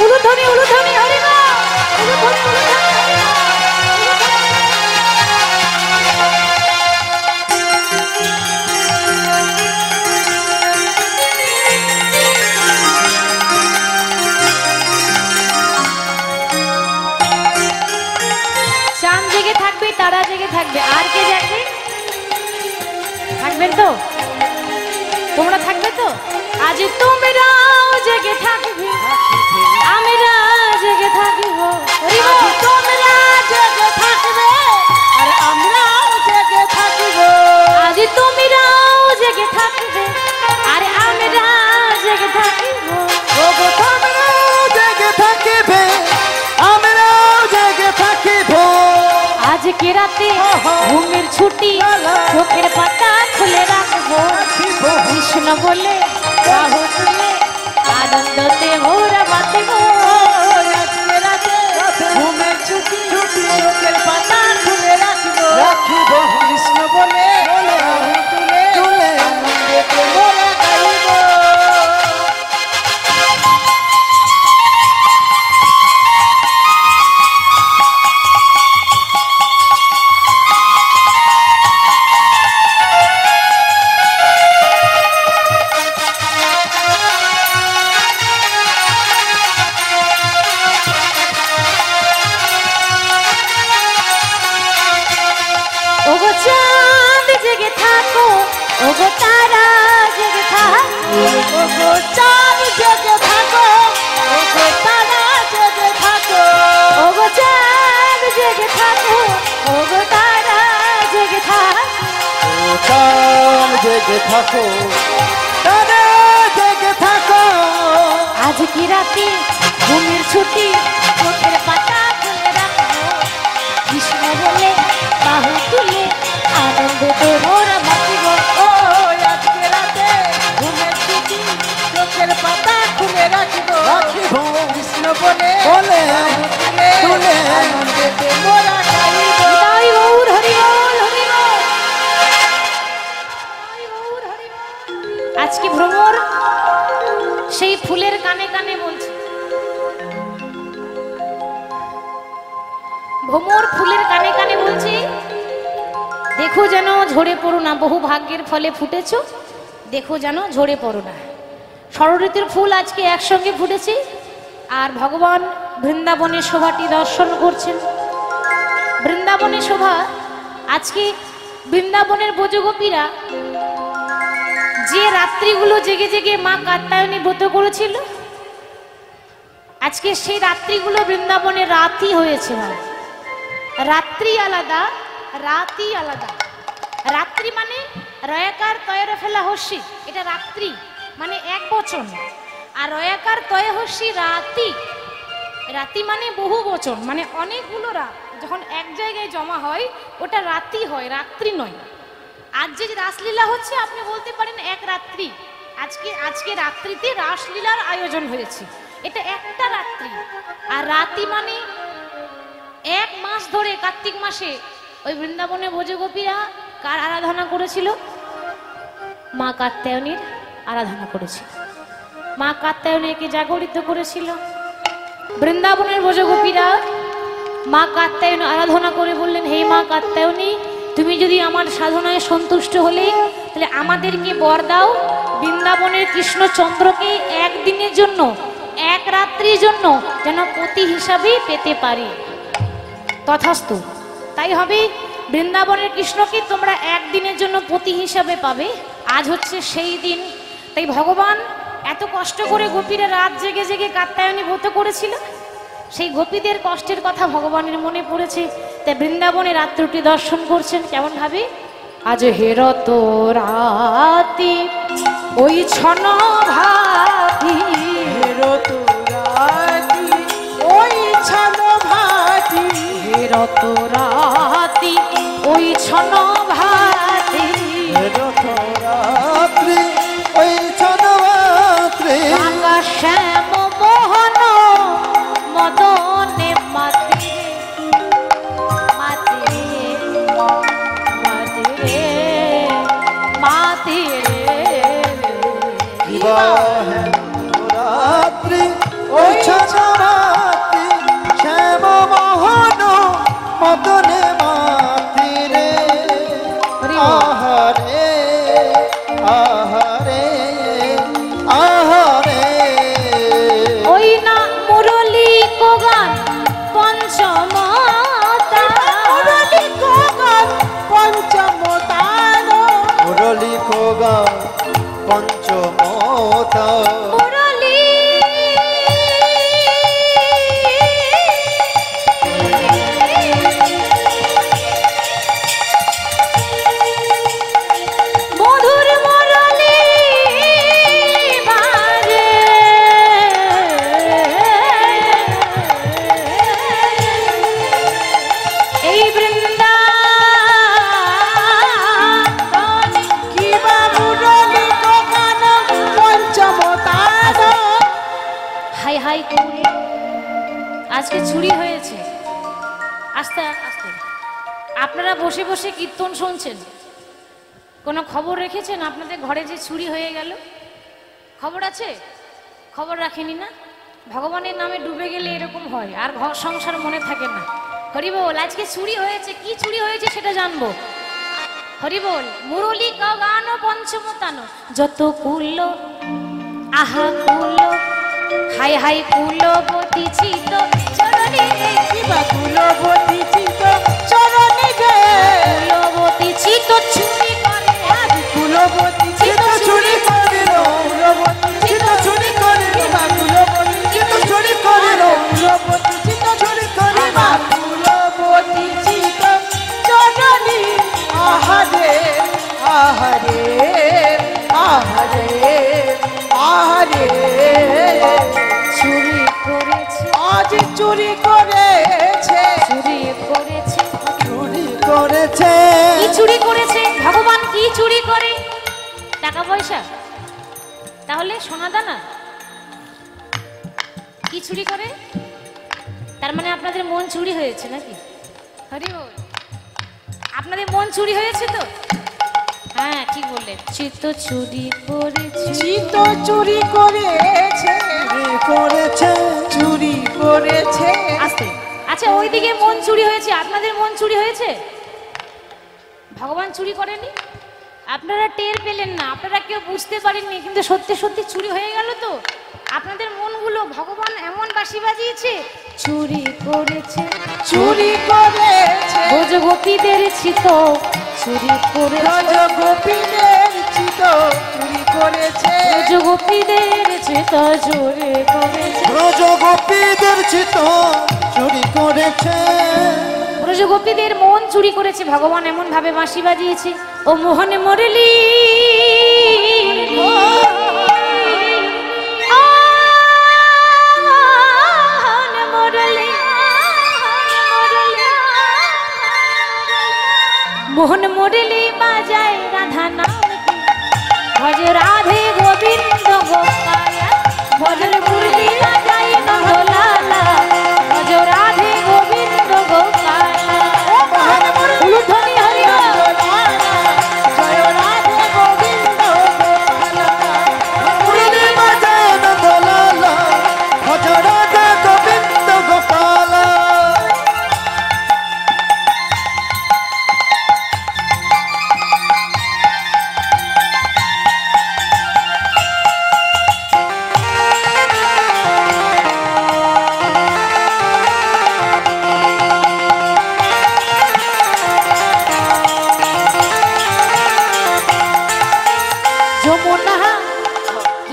উলুধ্বনি উলুধ্বনি হরি বল, উলুধ্বনি উলুধ্বনি হরি বল, চাঁদ জেগে থাকবে, তারা জেগে থাকবে, আর কে জাগবে? থাকবেন তো? তোমরা থাকবে তো? আজ তোমরাও জেগে থাকবে, আমরা জেগে থাকিব। হরি বল। তোমরা জেগে থাকবে আর আমরাও জেগে থাকিব। আজ তোমরাও জেগে থাকবে, আর আমরা জেগে থাকিব। ওগো তোমরাও জেগে থাকিবে, আমরাও জেগে থাকিব। আজকে রাতে ঘুমের ছুটি, চোখের পাতা খুলে রাখবো, কৃষ্ণ বলে বাহু তুলে আনন্দতে মোরা বাঁচব। আজকে রাতে ঘুমের ছুটি, চোখের পাতা খুলে রাখিব, রাখিব কৃষ্ণ বলে বাহু তুলে তুলে আনন্দেতে মোরা গাইব। ওগো চাঁদ জেগে থাকো, ওগো তারা জেগে থাকো, ওগো চাঁদ জেগে থাকো, ওগো তারা জেগে থাকো, ওগো চাঁদ জেগে থাকো, ওগো তারা জেগে থাকো। ও চাঁদ জেগে থাকো, তারা জেগে থাকো। আজকে রাতে ঘুমের ছুটি, চোখের পাতা খুলে রাখবো, কৃষ্ণ বলে বাহু তুলে আনন্দতে মোরা বাঁচব। ও আজকে রাতে ঘুমের ছুটি, চোখের পাতা খুলে রাখিব, রাখিব কৃষ্ণ বলে বলে তুলে তুলে আনন্দেতে মোরা গাইব। তাই গৌর হরি বল, হরি বল। তাই গৌর হরি বল। আজকে ভ্রমর সেই ফুলের কানে কানে বলছে, ভ্রমর ফুলের কানে কানে বলছে, দেখো যেন ঝরে পড়ো না, বহু ভাগ্যের ফলে ফুটেছো, দেখো যেন ঝরে পড়ো না। ষড়ঋতুর ফুল আজকে একসঙ্গে ফুটেছে, আর ভগবান বৃন্দাবনের শোভাটি দর্শন করছেন। বৃন্দাবনের শোভা আজকে বৃন্দাবনের ব্রজগোপীরা যে রাত্রিগুলো জেগে জেগে মা কাত্যায়নী ব্রত করেছিল, আজকে সেই রাত্রিগুলো বৃন্দাবনের রাতই হয়েছে। মানে রাত্রি আলাদা, রাতই আলাদা। রাত্রি মানে রয়াকার তয়ের ফেলা হস্যি, এটা রাত্রি মানে এক বচন, আর রয়াকার তয়ে হস্যি রাতি, রাতি মানে বহু বচন, মানে অনেকগুলো রাত যখন এক জায়গায় জমা হয় ওটা রাতি হয়, রাত্রি নয়। আজ যে রাসলীলা হচ্ছে আপনি বলতে পারেন এক রাত্রি, আজকে রাত্রিতে রাসলীলার আয়োজন হয়েছে, এটা একটা রাত্রি। আর রাতি মানে এক মাস ধরে কার্তিক মাসে ওই বৃন্দাবনে ব্রজগোপীরা কার আরাধনা করেছিল? মা কাত্যায়নীর আরাধনা করেছিল। মা কাত্যায়নীকে জাগরিত করেছিল। বৃন্দাবনের ব্রজগোপীরা মা কাত্যায়নী আরাধনা করে বললেন, হে মা কাত্যায়নী, তুমি যদি আমার সাধনায় সন্তুষ্ট হলে তাহলে আমাদেরকে বর দাও, বৃন্দাবন বৃন্দাবনের কৃষ্ণচন্দ্রকে একদিনের জন্য, এক রাত্রির জন্য যেন পতি হিসাবেই পেতে পারি। তথাস্তু, তাই হবে। বৃন্দাবনের কৃষ্ণকে তোমরা একদিনের জন্য পতি হিসাবে পাবে। আজ হচ্ছে সেই দিন। তাই ভগবান এত কষ্ট করে গোপীরা রাত জেগে জেগে কাত্যায়নী ব্রত করেছিল, সেই গোপীদের কষ্টের কথা ভগবানের মনে পড়েছে। তাই বৃন্দাবনে রাত্রিটি দর্শন করছেন কেমন ভাবে? আজ হেরত রাতি ওই ছন ভাতি, হেরত রাতি ওই ছন ভাতি, হেরত রাতি ওই ছন ভাতি, হেরত রাত্রি ওই ছনরাত্রি, রাঙা শ্যাম মোহন মদনে মাতি, মাতি মাতি রে, মাতি রে। রাত্রি ওই ছনরাত্রি, শ্যাম মোহন মদনে মাতি রে। আহারে আহারে আহারে, ওই না মুরলী কোগান পঞ্চমতা, মুরলী কোগান পঞ্চমতার, মুরলী কোগান পঞ্চমতা, মুরলী মধুর মুরলী বাজে, এই বৃন্দাবনে কিবা মুরলী কোগান পঞ্চমতার। হাই হাই করে আজকে চুরি হয়েছে। আস্তে আস্তে আপনারা বসে বসে কীর্তন শুনছেন, কোনো খবর রেখেছেন আপনাদের ঘরে যে চুরি হয়ে গেল? খবর আছে? খবর রাখেনি না? ভগবানের নামে ডুবে গেলে এরকম হয়, আর ঘর সংসার মনে থাকে না। হরি বল, আজকে চুরি হয়েছে, কি চুরি হয়েছে সেটা জানবো। হরি বল। মুরলী গান পঞ্চমতানো, যত কুল আহা কুল, হাই হাই কুলবতী চিত চরণে, কিবা কুলবতী চিত চরণে গে, কুলবতী চিত চুরি করে, কুলবতী চিত চুরি করিল, কুলবতী চিত চুরি করিল, কিবা কুলবতী চিত চুরি করিল, কুলবতী চিত চুরি করিল, কুলবতী চিত চরণে। আহারে আহারে আহারে আহারে, চুরি করেছে, আজ চুরি করেছে, চুরি করেছে। চুরি করেছে। কি চুরি করেছে? ভগবান কি চুরি করে? টাকা পয়সা? তাহলে সোনা দানা? কি চুরি করে? তার মানে আপনাদের মন চুরি হয়েছে নাকি? হরি বল। আপনাদের মন চুরি হয়েছে তো? হ্যাঁ ঠিক বললেন, চিত্ত চুরি করেছে, চিত চুরি করেছে, চুরি করেছে। চুরি করেছে। আস্তে। আচ্ছা ওইদিকে মন চুরি হয়েছে, আপনাদের মন চুরি হয়েছে? ভগবান চুরি করেনি? আপনারা টের পেলেন না, আপনারা কেউ বুঝতে পারেননি, কিন্তু সত্যি সত্যি চুরি হয়ে গেল তো। আপনাদের মনগুলো ভগবান এমন বাঁশি বাজিয়েছে, চুরি করেছে, চুরি করেছে, ভোজ গোপীদের চিত চুরি করেছে, ব্রজ গোপীদের চিত চুরি করেছে, ভোজ গোপীদের চিত চুরি করেছে, ব্রজ গোপীদের চিত চুরি করেছে। ব্রজ গোপীদের মন চুরি করেছে, ভগবান এমন ভাবে বাঁশি বাজিয়েছে। ও মোহন মুরলী মোহন মুরলী বাজায় রাধা নাম কি, ভজ রাধে গোবিন্দ গোপাল, ভজন মুরলী বাজায় নন্দলালা, ভজ রাধে গোবিন্দ গোপাল। উলুধ্বনি হরি বল। জয় রাধে গোবিন্দ গোপাল, মুরলী বাজায় নন্দলালা, ভজ রাধে গোবিন্দ গোপাল।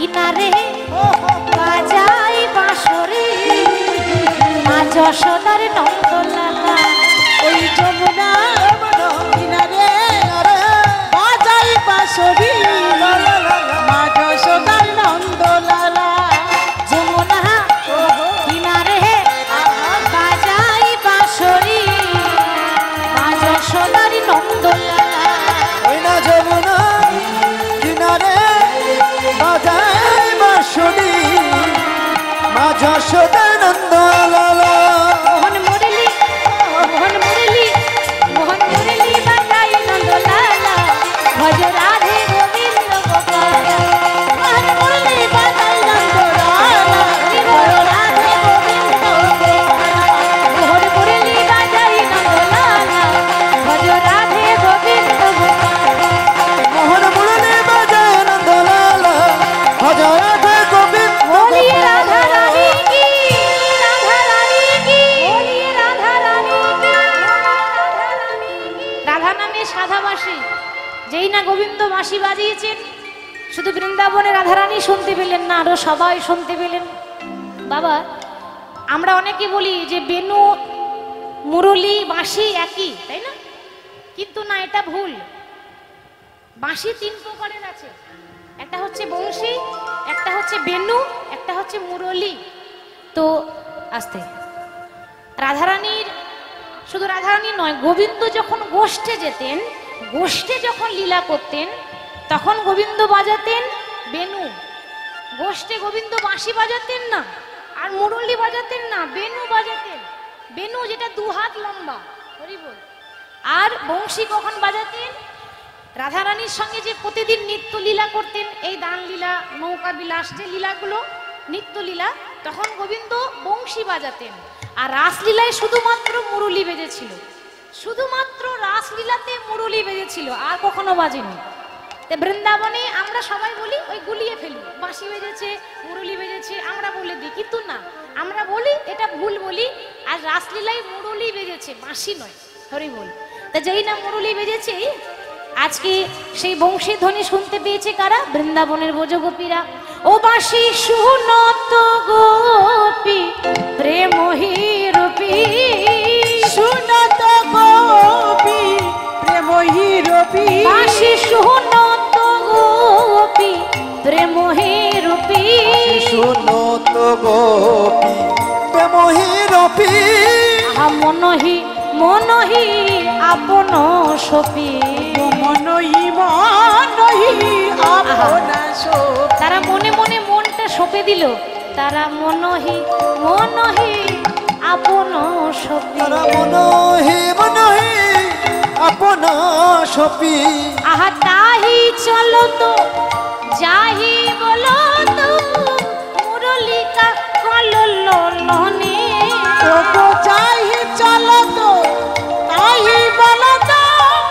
কিনারে বাজাই বাঁশরি মা যশোদার নন্দলালা। ওই যমুনা কিনারে বাজাই বাঁশরি মা যশোদার নন্দলালা। যমুনা কিনারে বাজাই বাঁশরি মা যশোদার নন্দলালা। ওই না যমুনা কিনারে বাজায় বাঁশরি মা যশোদা নন্দলালা। মোহন মুরলি মোহন মুরলি মোহন মুরলি বাজাই নন্দলালা ভজ রাধে গোবিন্দ গোপাল। মোহন মুরলি বাজাই নন্দলালা ভজ রাধে গোবিন্দ গোপাল। মোহন মুরলি বাজাই নন্দলালা ভজ রাধে গোবিন্দ গোপাল। মোহন মুরলি বাজায় নন্দলালা ভজ রাধে গোবিন্দ बोलिए গোপাল। राधा रानी की, राधा रानी की, बोलिए राधा रानी की, राधा रानी की। রাধা নামে সাধাবাসী যেই না গোবিন্দ বাঁশি বাজিয়েছেন, শুধু বৃন্দাবনে রাধারানী শুনতে পেলেন না, আরো সবাই শুনতে পেলেন। বাবা, আমরা অনেকে বলি যে বেনু মুরলি বাঁশি একই, তাই না? কিন্তু না, এটা ভুল। বাঁশি তিন প্রকারের আছে, একটা হচ্ছে বংশী, একটা হচ্ছে বেনু, একটা হচ্ছে মুরলি। তো আস্তে রাধারানীর, শুধু রাধারানী নয়, গোবিন্দ যখন গোষ্ঠে যেতেন, গোষ্ঠে যখন লীলা করতেন, তখন গোবিন্দ বাজাতেন বেনু। গোষ্ঠে গোবিন্দ বাঁশি বাজাতেন না, আর মুরলি বাজাতেন না, বেনু বাজাতেন। বেনু যেটা 2 হাত লম্বা, হরি বল। আর বংশী কখন বাজাতেন? রাধারানীর সঙ্গে যে প্রতিদিন নিত্য লীলা করতেন, এই দান লীলা, নৌকা বিলাস, যে লীলাগুলো নিত্য লীলা, তখন গোবিন্দ বংশী বাজাতেন। আর রাসলীলায় শুধুমাত্র মুরলি বেজেছিল, শুধুমাত্র রাসলীলাতে মুরলি বেজেছিল, আর কখনো বাজেনি। তো বৃন্দাবনে আমরা সবাই বলি ওই গুলিয়ে ফেলি, বাঁশি বেজেছে, মুরলি বেজেছে, আমরা বলে দিই, কিন্তু না, আমরা বলি এটা ভুল বলি। আর রাসলীলায় মুরলি বেজেছে, বাঁশি নয়, হরি বল। তা যেই না মুরলি বেজেছে, আজকে সেই বংশী ধ্বনি শুনতে পেয়েছে কারা? বৃন্দাবনের ব্রজগোপীরা। ও বাঁশি শুনত গোপী প্রেমহী রূপী, শুনত গোপী প্রেমহী রূপী। বাঁশি শুনত গোপী প্রেমহী রূপী। শুনো তো গোপী প্রেমহী রূপী। আহা মনহি মনহি আপন সপী। মনহি মনহি আপনা সপী। তারা মনে মনে মনটা সঁপে দিল, তারা মনহি মনহি আপন সপী। তারা মনহি মনহি আপন সপী। আহা তাহি চলো তো যাহি বলো তো মুরলিকা কললনে। ওগো যাহি চলো তো তাহি বলো তো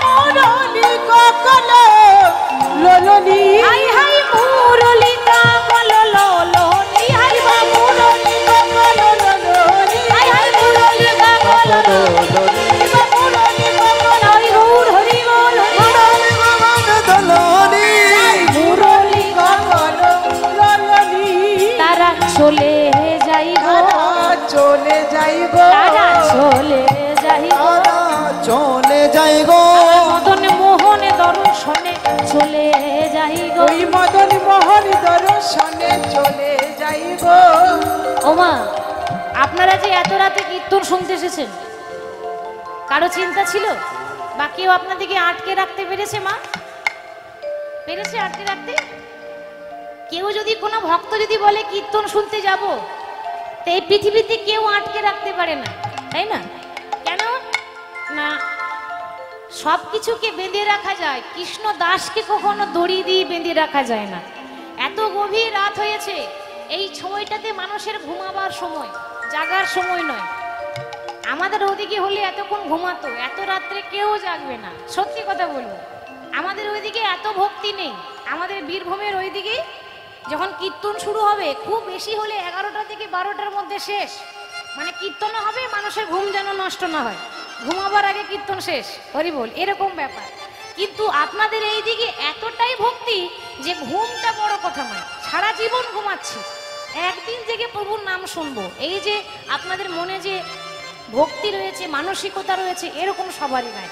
Murali Cockle ললনি। High high মুরলিকা কললনে, high বা মুরলি ললনি। হাই হাই মুরলিকা কললনে, বা মুরলি কললনে। হরি গৌর হরি বল, মুরলি ভগবান দলনি। মুরলি ককল ললনি। তারা চলে যাইব, চলে যাইব। তারা চলে যাইব। তারা চলে যাই গো। মদন মোহন দর্শনে চলে যাইব। ওই মদন মোহন দর্শনে চলে যাইব। ওমা, আপনারা যে এত রাতে কীর্তন শুনতে এসেছেন, কারো চিন্তা ছিল? বা কেউ আপনাদেরকে আটকে রাখতে পেরেছে? মা পেরেছে আটকে রাখতে? কেউ যদি, কোনো ভক্ত যদি বলে কীর্তন শুনতে যাব, তো এই পৃথিবীতে কেউ আটকে রাখতে পারে না, তাই না? কেন না, সব কিছুকে বেঁধে রাখা যায়, কৃষ্ণ দাসকে কখনো দড়ি দিয়ে বেঁধে রাখা যায় না। এত গভীর রাত হয়েছে, এই সময়টাতে মানুষের ঘুমাবার সময়, জাগার সময় নয়। আমাদের ওদিকে হলে এতক্ষণ ঘুমাতো, এত রাত্রে কেউ জাগবে না, সত্যি কথা বলবো। আমাদের ওইদিকে এত ভক্তি নেই। আমাদের বীরভূমের ওইদিকে যখন কীর্তন শুরু হবে, খুব বেশি হলে 11টা থেকে 12টার মধ্যে শেষ। মানে কীর্তনও হবে, মানুষের ঘুম যেন নষ্ট না হয়, ঘুমাবার আগে কীর্তন শেষ, হরি বল, এরকম ব্যাপার। কিন্তু আপনাদের এই দিকে এতটাই ভক্তি যে ঘুমটা বড় কথা নয়, সারা জীবন ঘুমাচ্ছি, একদিন জেগে প্রভুর নাম শুনবো। এই যে আপনাদের মনে যে ভক্তি রয়েছে, মানসিকতা রয়েছে, এরকম সবারই নাই।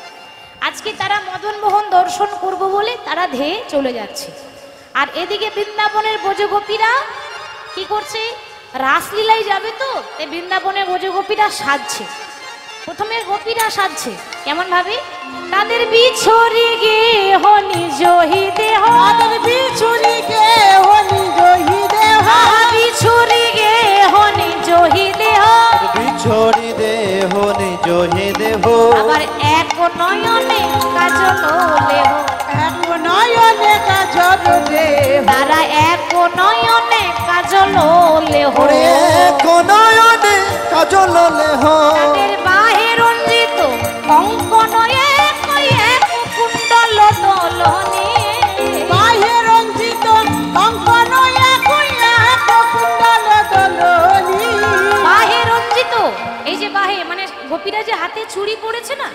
আজকে তারা মদন মোহন দর্শন করব বলে তারা ধেয়ে চলে যাচ্ছে। আর এদিকে বৃন্দাবনের ব্রজগোপীরা কি করছে? রাসলীলায় যাবে তো, তাই বৃন্দাবনের ব্রজগোপীরা সাজছে। প্রথমে গোপীরা সাজছে কেমন ভাবে? তাদের বিছরি গে হনি জহি দেহ, তাদের বিছুরি গে হনি জহি দেহ, বিছরি গে হনি জহি দেহ, বিছড়ি দেহ নিজহি দেহ, আবার এক নয়নে কাজল লেহ, এক নয়নে কাজল দেহ, তারা এক নয়নে কাজল লেহ, ওরে এক নয়নে কাজল লেহ, তাদের বাহে রঞ্জিত কঙ্কন এক এক কুণ্ডল দলনে, বাহে রঞ্জিত কঙ্কন এক এক কুণ্ডল দলনি। বাহে রঞ্জিত, এই যে বাহে মানে গোপীরা যে হাতে চুড়ি পড়েছে না,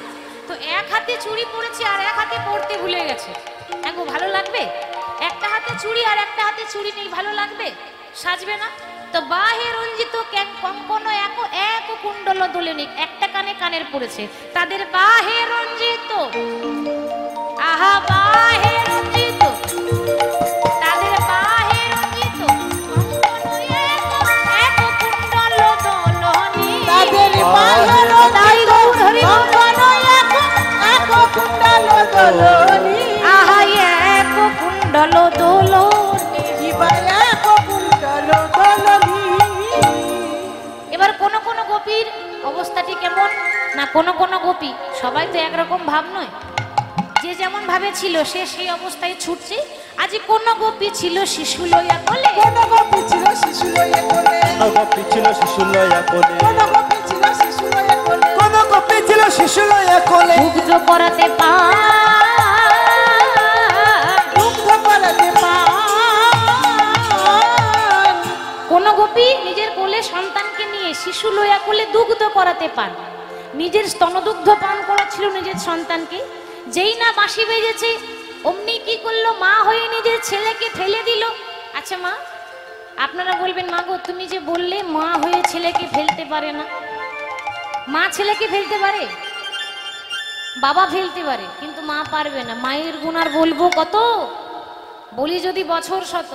তো এক হাতে চুড়ি পড়েছে আর এক হাতে পড়তে ভুলে গেছে। দেখো ভালো লাগবে? একটা হাতে চুড়ি আর একটা হাতে চুড়ি নেই, ভালো লাগবে? সাজবে না? তো বাহে রঞ্জিত কঙ্কন এক এক কুণ্ডল দোলেনি, একটা কানে কানের পড়েছে, তাদের বাহে রঞ্জিত, আহা বাহে রঞ্জিত, তাদের বাহে রঞ্জিত কঙ্কন এক এক কুণ্ডল দোলনি, তাদের বাহে তাই রঞ্জিত গৌর হরি বল। কঙ্কন এক এক কুণ্ডল দলনি। আহা এক কুণ্ডল দোলনি। শিবা এক কুণ্ডল দলনি। এবার কোন কোন গোপীর অবস্থাটি কেমন না, কোন কোন গোপী, সবাই তো একরকম ভাব নয়, যে যেমন ভাবে ছিল সে সেই অবস্থায় ছুটছে। আজ কোন গোপী ছিল শিশু লইয়া কোলে, কোন গোপী ছিল শিশু লইয়া কোলে, গোপী ছিল শিশু লয়া কোলে, কোন গোপী ছিল শিশু লইয়া কোলে, কোন গোপী ছিল শিশু লয়া কোলে, মুগ্ধ করাতে পা, মুগ্ধ করাতে পান। কোন গোপী নিজের কোলে সন্তানকে নিয়ে শিশু লইয়া কোলে দুগ্ধ করাতে পান, নিজের স্তনদুগ্ধ পান করাচ্ছিল নিজের সন্তানকে। যেই না বাঁশি বেজেছে অমনি কি করলো? মা হয়ে নিজের ছেলেকে ফেলে দিল। আচ্ছা মা, আপনারা বলবেন মা গো তুমি যে বললে মা হয়ে ছেলেকে ফেলতে পারে না, মা ছেলেকে ফেলতে পারে, বাবা ফেলতে পারে, কিন্তু মা পারবে না। মায়ের গুণ আর বলবো কত? বলি যদি বছর শত,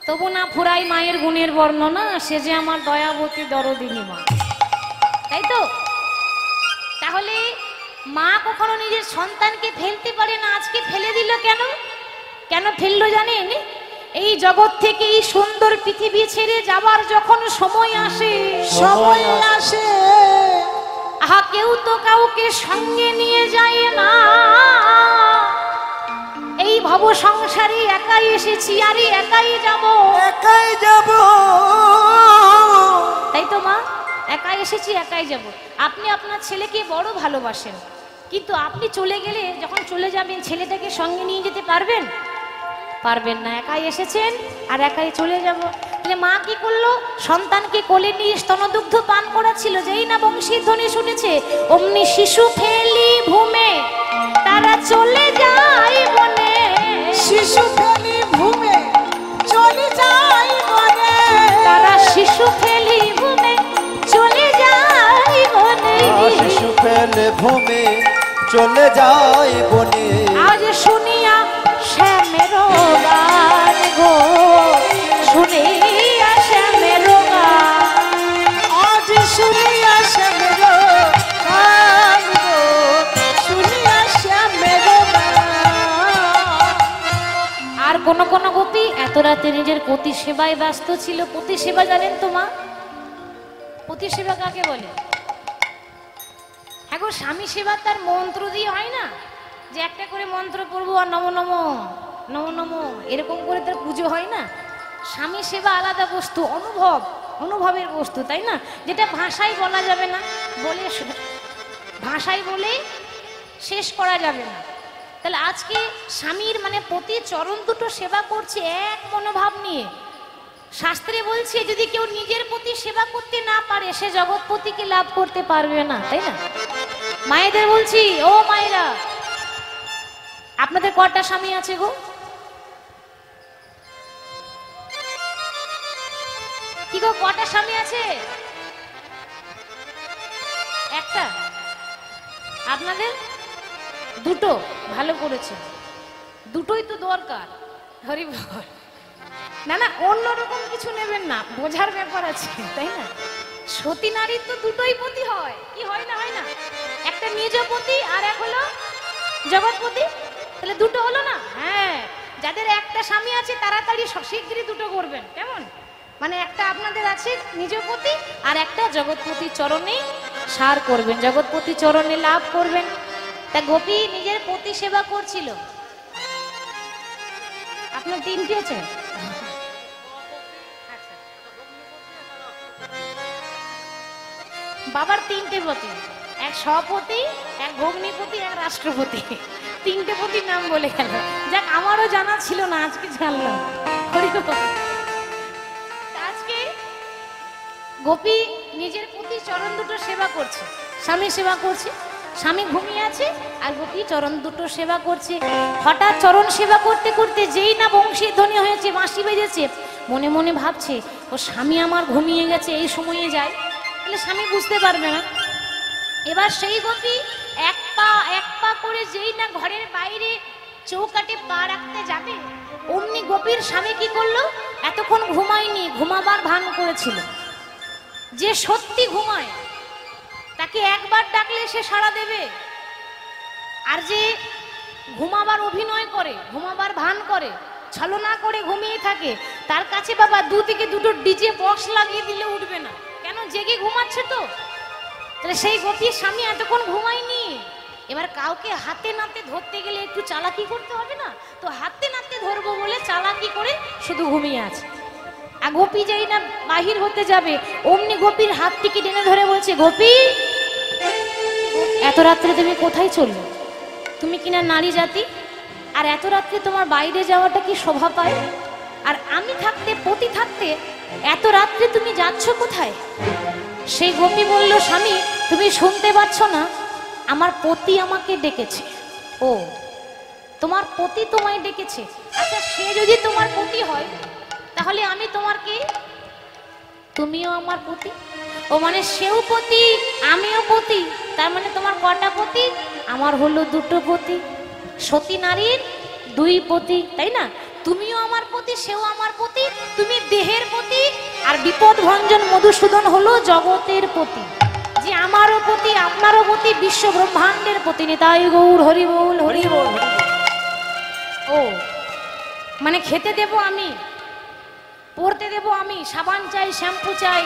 তবু না ফুরাই মায়ের গুণের বর্ণনা, সে যে আমার দয়াবতী দরদিনী মা, তাই তো? তাহলে মা কখনো নিজের সন্তানকে ফেলতে পারে না, আজকে ফেলে দিল কেন? কেন ফেললো জানেন? এই জগৎ থেকে এই সুন্দর পৃথিবী ছেড়ে যাবার যখন সময় আসে, সময় আসে, আহা কেউ তো কাউকে সঙ্গে নিয়ে যায় না। এই ভব সংসারে একাই এসেছি আর একাই যাব, একাই যাব, তাই তো মা? একাই এসেছি একাই যাব। আপনি আপনার ছেলেকে বড় ভালোবাসেন, কিন্তু আপনি চলে গেলে যখন চলে যাবেন ছেলেটাকে সঙ্গে নিয়ে যেতে পারবেন? পারবেন না। একাই এসেছেন আর একাই চলে যাব। তাহলে মা কি করলো? সন্তানকে কোলে নিয়ে স্তনদুগ্ধ পান করাচ্ছিল। যেই না বংশীর ধ্বনি শুনেছে অমনি শিশু ফেলি ভূমে তারা চলে যায় বনে, শিশু ফেলি ভূমে চলে যায় বনে, তারা শিশু ফেলি ভূমে চলে যায় বনে। শিশু ফেলে ভূমে চলে যায় বনে, আজ শুনিয়া শ্যামের গান গো, শুনিয়া শ্যামের গান, আজ শুনিয়া শ্যামের গান গো, শুনিয়া শ্যামের গান। আর কোন কোন গোপী এত রাতে নিজের পতি সেবায় ব্যস্ত ছিল। পতি সেবা জানেন তো মা? পতি সেবা কাকে বলে? হ্যাঁ গো, স্বামী সেবা তার মন্ত্র দিয়ে হয় না, যে একটা করে মন্ত্র পড়বো আর নমো নমো নমো নমো এরকম করে তার পুজো হয় না। স্বামী সেবা আলাদা বস্তু, অনুভবের বস্তু, তাই না? যেটা ভাষায় বলা যাবে না, ভাষায় বলে শেষ করা যাবে না। তাহলে আজকে স্বামীর মানে প্রতি চরণ দুটো সেবা করছে এক মনোভাব নিয়ে। শাস্ত্রে বলছে যদি কেউ নিজের প্রতি সেবা করতে না পারে সে জগৎপতিকে লাভ করতে পারবে না, তাই না? মায়েদের বলছি, ও মায়েরা, আপনাদের কটা স্বামী আছে গো? কি গো, কটা স্বামী আছে? একটা? আপনাদের দুটো? ভালো করেছে, দুটোই তো দরকার। হরি বল। না না, অন্যরকম কিছু নেবেন না, বোঝার ব্যাপার আছে, তাই না? সতী নারীর তো দুটোই পতি হয়, কি হয় না? হয় না? একটা নিজ পতি আর এক হলো জগৎপতি, তাহলে দুটো হলো না? হ্যাঁ, যাদের একটা স্বামী আছে তাড়াতাড়ি শীঘ্রই দুটো করবেন, কেমন? মানে একটা আপনাদের আছে নিজপতি আর একটা জগৎপতি চরণে সার করবেন, জগৎপতি চরণে লাভ করবেন। তা গোপী নিজের পতি সেবা করছিল। আপনার তিনটি আছে? বাবার তিনটে পতি, এক সপতি, এক ভগ্নিপতি, এক রাষ্ট্রপতি। তিনটে পতির নাম বলে গেল। যাক, আমারও জানা ছিল না, আজকে জানলাম। আজকে গোপী নিজের পতি চরণ দুটো সেবা করছে, স্বামী সেবা করছে। স্বামী ঘুমিয়ে আছে আর গোপী চরণ দুটো সেবা করছে। হঠাৎ চরণ সেবা করতে করতে যেই না বংশীর ধ্বনি হয়েছে, বাঁশি বেজেছে, মনে মনে ভাবছে ও স্বামী আমার ঘুমিয়ে গেছে, এই সময়ে যায়, তাহলে স্বামী বুঝতে পারবে না। এবার সেই গোপী এক পা করে যেই না ঘরের বাইরে চৌকাটে পা রাখতে যাবে, অমনি গোপীর স্বামী কি করলো, এতক্ষণ ঘুমায়নি, ঘুমাবার ভান করেছিল। যে সত্যি ঘুমায় তাকে একবার ডাকলে সে সাড়া দেবে, আর যে ঘুমাবার অভিনয় করে, ঘুমাবার ভান করে, ছলনা করে ঘুমিয়ে থাকে, তার কাছে বাবা দুদিকে দুটো ডিজে বক্স লাগিয়ে দিলে উঠবে না। কেন? জেগে ঘুমাচ্ছে তো। তাহলে সেই গোপীর স্বামী এতক্ষণ ঘুমায়নি। এবার কাউকে হাতে নাতে ধরতে গেলে একটু চালাকি করতে হবে না? তো হাতে নাতে ধরবো বলে চালাকি করে শুধু ঘুমিয়ে আছে। আর গোপী যেই না বাহির হতে যাবে, অমনি গোপীর হাত থেকে টেনে ধরে বলছে, গোপী, এত রাত্রে তুমি কোথায় চললে? তুমি কিনা নারী জাতি, আর এত রাত্রে তোমার বাইরে যাওয়াটা কি শোভা পায়? আর আমি থাকতে, পতি থাকতে এত রাত্রে তুমি যাচ্ছ কোথায়? সেই গোপী বলল, স্বামী তুমি শুনতে পাচ্ছ না, আমার পতি আমাকে ডেকেছে। ও, তোমার পতি তোমায় ডেকেছে? আচ্ছা, সে যদি তোমার পতি হয় তাহলে আমি তোমার কে? তুমিও আমার পতি। ও মানে সেও পতি, আমিও পতি, তার মানে তোমার কটা পতি? আমার হলো দুটো পতি। সতী নারীর দুই পতি, তাই না? তুমিও আমার পতি, সেও আমার পতি, তুমি দেহের পতি, আর বিপদ ভঞ্জন মধুসূদন হলো জগতের পতি, যে আমারও পতি, আপনারও পতি, বিশ্ব ব্রহ্মাণ্ডের পতি। নিতাই গৌর হরি বল, হরি বল। ও মানে খেতে দেব আমি, পরতে দেব আমি, সাবান চাই, শ্যাম্পু চাই,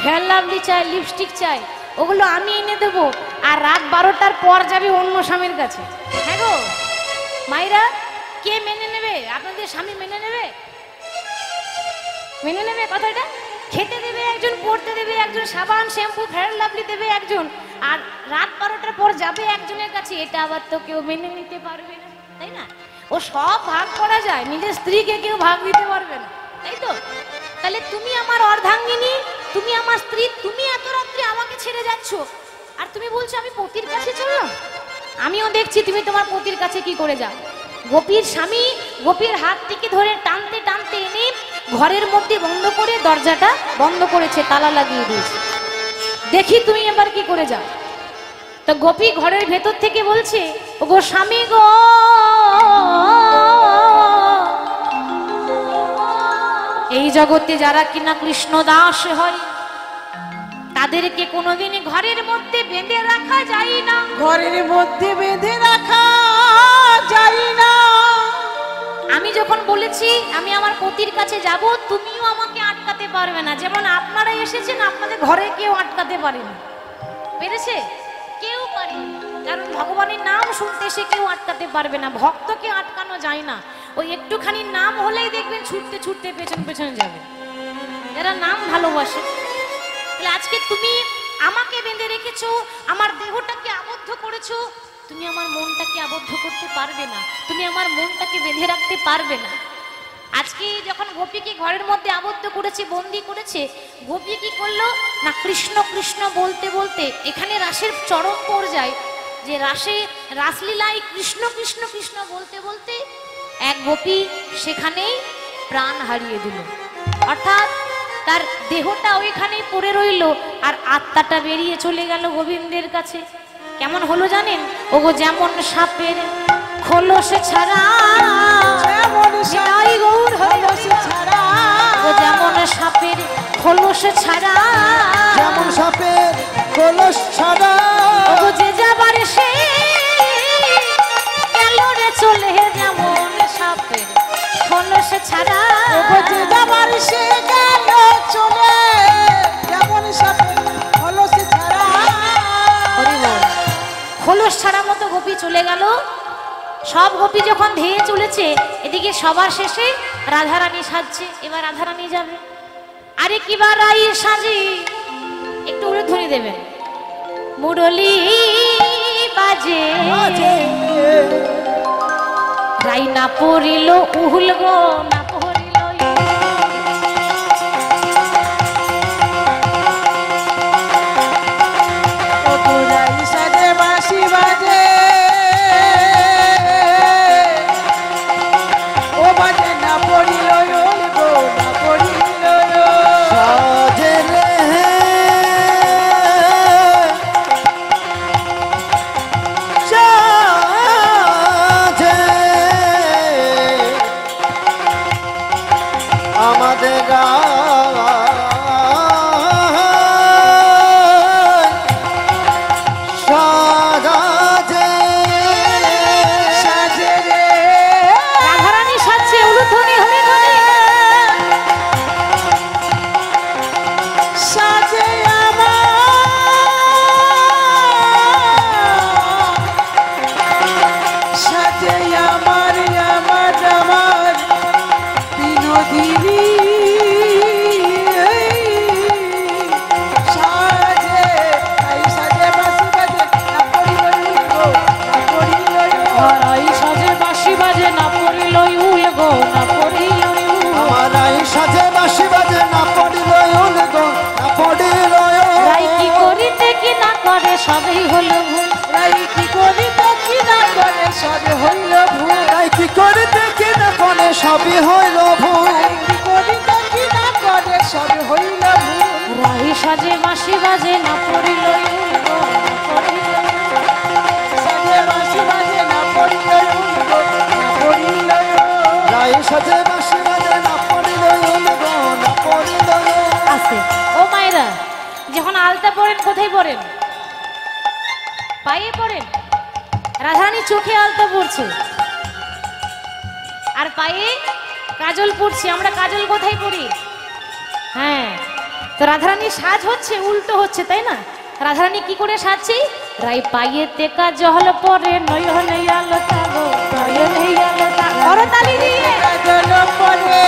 ফেয়ার লাভলি চাই, লিপস্টিক চাই, ওগুলো আমি এনে দেবো, আর রাত 12টার পর যাবে অন্য স্বামীর কাছে। হ্যাঁ গো মাইরা, কে মেনে নেবে? আপনাদের স্বামী মেনে নেবে? মেনে নেবে কথাটা? খেতে দেবে একজন, পড়তে দেবে একজন, সাবান শ্যাম্পু ফেয়ার লাভলি দেবে একজন, আর রাত 12টার পর যাবে একজনের কাছে, এটা আবার তো কেউ মেনে নিতে পারবে না, তাই না? ও সব ভাগ করা যায়, নিজের স্ত্রীকে কেউ ভাগ দিতে পারবে না, তাই তো? তাহলে তুমি আমার অর্ধাঙ্গিনী, তুমি আমার স্ত্রী, তুমি এত রাত্রে আমাকে ছেড়ে যাচ্ছ, আর তুমি বলছো আমি পতির কাছে চললাম? আমিও দেখছি তুমি তোমার পতির কাছে কি করে যাও। গোপীর স্বামী গোপীর হাত থেকে ধরে টানতে টানতে এনে ঘরের মধ্যে বন্ধ করে, দরজাটা বন্ধ করেছে, তালা লাগিয়ে দিয়েছে। দেখি তুমি এবার কি করে যাও। তো গোপী ঘরের ভেতর থেকে বলছে, ও গো স্বামী গো, এই জগতে যারা কিনা কৃষ্ণ দাস হয় তাদেরকে কোনোদিনই ঘরের মধ্যে বেঁধে রাখা যায় না। ঘরের মধ্যে বেঁধে রাখা যায় না। আমি যখন বলেছি আমি আমার পতির কাছে যাব, তুমিও আমাকে আটকাতে পারবে না। যেমন আপনারা এসেছেন, আপনাদের ঘরে কেউ আটকাতে পারেনি, পেরেছে? কেউ পারেনি, কারণ ভগবানের নাম শুনতে এসে কেউ আটকাতে পারবে না। ভক্তকে আটকানো যায় না, ওই একটুখানি নাম হলেই দেখবেন ছুটতে ছুটতে পেছন পেছনে যাবে, যারা নাম ভালোবাসে। তাহলে আজকে তুমি আমাকে বেঁধে রেখেছো, আমার দেহটাকে আবদ্ধ করেছো, তুমি আমার মনটাকে আবদ্ধ করতে পারবে না, তুমি আমার মনটাকে বেঁধে রাখতে পারবে না। আজকে যখন গোপীকে ঘরের মধ্যে আবদ্ধ করেছে, বন্দি করেছে, গোপী কি করলো না, কৃষ্ণ কৃষ্ণ বলতে বলতে এখানে রাসের চরম পর্যায়, যে রাসে রাসলীলায় কৃষ্ণ কৃষ্ণ কৃষ্ণ বলতে বলতে এক গোপী সেখানেই প্রাণ হারিয়ে দিল। অর্থাৎ তার দেহটা ওইখানেই পড়ে রইল আর আত্মাটা বেরিয়ে চলে গেল গোবিন্দের কাছে। কেমন হলো জানেন? ওগো যেমন সাপের খোলস ছাড়া, নিতাই গৌর হরি ছাড়া, ও যেমন সাপের খোলস ছাড়া, যেমন সাপের কলস ছাড়া, ও যে যাবার সে গেল রে চলে, যেমন সাপের খোলস ছাড়া, যে যাবার সে গেল চলে, যেমন সাপের খোলস ছাড়া। হরি বল। খোলস ছাড়া মতো গোপী চলে গেল। সব গোপী যখন ধেয়ে চলেছে, এদিকে সবার শেষে রাধারানী সাজছে। এবার রাধারানী যাবে। আরে কিবার রাই সাজি, একটু উলুধ্বনি দেবেন। মুরলি বাজে রাই না পড়িল উহুল গো, না পড়িল ও তোরাই সাজে বাঁশি বাজে, ও বাজে না পড়িল গো, না পড়িল। সাজে রে সাজে আমাদের সাজে সাজে রে রাধারানী সাজছে। উলুধ্বনি হরি ধ্বনি। সাজে আমার, সাজে আমার আমার আমার বিনোদিনী, সাজে তাই সাজে বাঁশি বাজে না পড়িল গো, না পড়িল। রাই সাজে বাঁশি বাজে না পড়িল উল গো, না পড়িল আমার এই সাজে বাঁশি বাজে না পড়িল উল গো, না পড়িল রাই কি করিতে কি না করে সবই হলো ভুল। রাই কি করিতে কি না করে সবে হইল ভুল, তাই কি করিতে কি না করে সবই হইল ভুল। রাই কি করিতে কি না করে সবে হইল ভুল। রাই সাজে বাঁশি বাজে না পড়িল উল গো, না পড়িল সাজে বাঁশি বাজে না পড়িল গো, না পড়িল। রাই সাজে বাঁশি বাজে না পড়িল উল গো, না পড়িল। আছে। ও মায়েরা, যখন আলতা পড়েন কোথায় পড়েন? পায়ে পড়েন। রাধারানী চোখে আলতা পড়ছে আর পায়ে কাজল পড়ছে। আমরা কাজল কোথায় পড়ি? হ্যাঁ, তো রাধারানী সাজ হচ্ছে উল্টো হচ্ছে, তাই না? রাধারানী কি করে সাজছে? রাই পায়েতে কাজল পরে নয়নে আলতা গো, নয়নে আলতা। করতালি দিয়ে কাজল পরে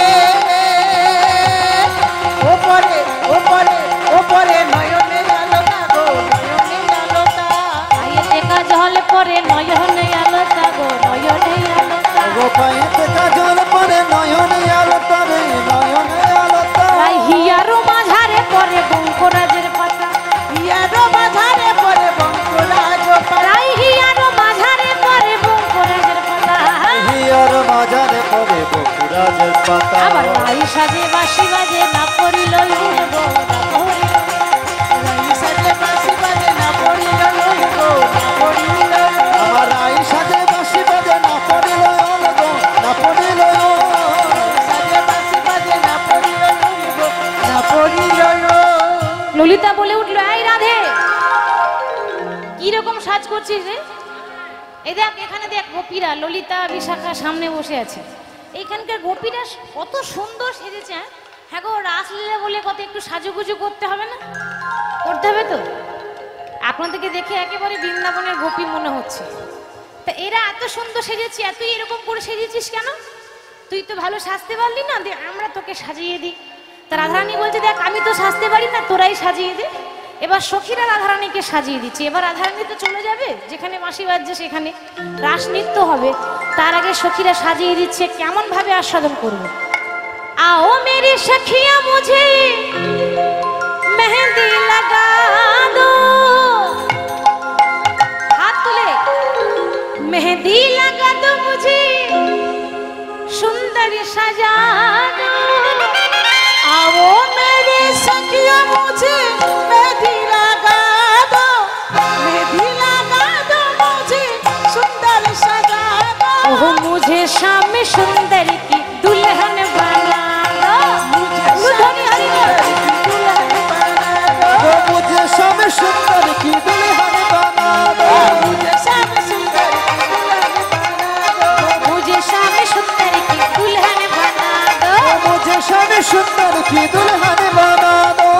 ওপরে ওপরে ওপরে নয়নে আলোতা গো, নয়নে আলোতা। পায়েতে কাজল পরে নয়নে আলতা গো, নয়নে আলতা। গো পাইতে কাজল পরে নয়নে আলতা রে, নয়নে আলতা। রাই হিয়ারো মাঝারে পরে বঙ্করাজের পাতা। ইয়ারো বাধারে পরে বঙ্করাজ পাতা। রাই হিয়ারো মাঝারে পরে বঙ্করাজের পাতা। হিয়ার মাঝারে পড়ে বকুড়াজের পাতা। আবার রাই সাজে বাঁশি বাজে না পড়িল উল গো, না পড়িল। রাই সাজে বাঁশি বাজে না পড়িল গো, না পড়িল। আমার রাই সাজে বাঁশি বাজে না পড়িল উল গো, না পড়িল। সাজে বাঁশি বাজে না পড়িল গো, না পড়িল। ললিতা বলে উঠলো, এই রাধে, কি রকম সাজ করছিস রে? এই দেখ, এখানে দেখ গোপীরা, ললিতা বিশাখা সামনে বসে আছে। এইখানকার গোপীরা কত সুন্দর সেজেছে। হ্যাঁ গো, রাসলীলা বলে কত একটু সাজুগুজু করতে হবে না? করতে হবে তো। আপনাদেরকে দেখে একেবারে বৃন্দাবনের গোপী মনে হচ্ছে। তা এরা এত সুন্দর সেজেছে, তুই এরকম করে সেজেছিস কেন? তুই তো ভালো সাজতে পারলি না, দে আমরা তোকে সাজিয়ে দিই। তা রাধারানী বলছে, দেখ আমি তো সাজতে পারি না, তোরাই সাজিয়ে দে। এবার সখীরা রাধারানীকে সাজিয়ে দিচ্ছে। এবার রাধারানী তো চলে যাবে, যেখানে বাঁশি বাজছে সেখানে রাস নৃত্য হবে। তার আগে সখীরা সাজিয়ে দিচ্ছে। কেমন ভাবে আস্বাদন করবো? आओ मेरी सखियां मुझे मेहंदी लगा दो, हाथ तुले, मेहंदी लगा दो मुझे, सुंदर सजा दो। आओ मेरी मुझे स्वामी सुंदर की दुल्हन बना दो।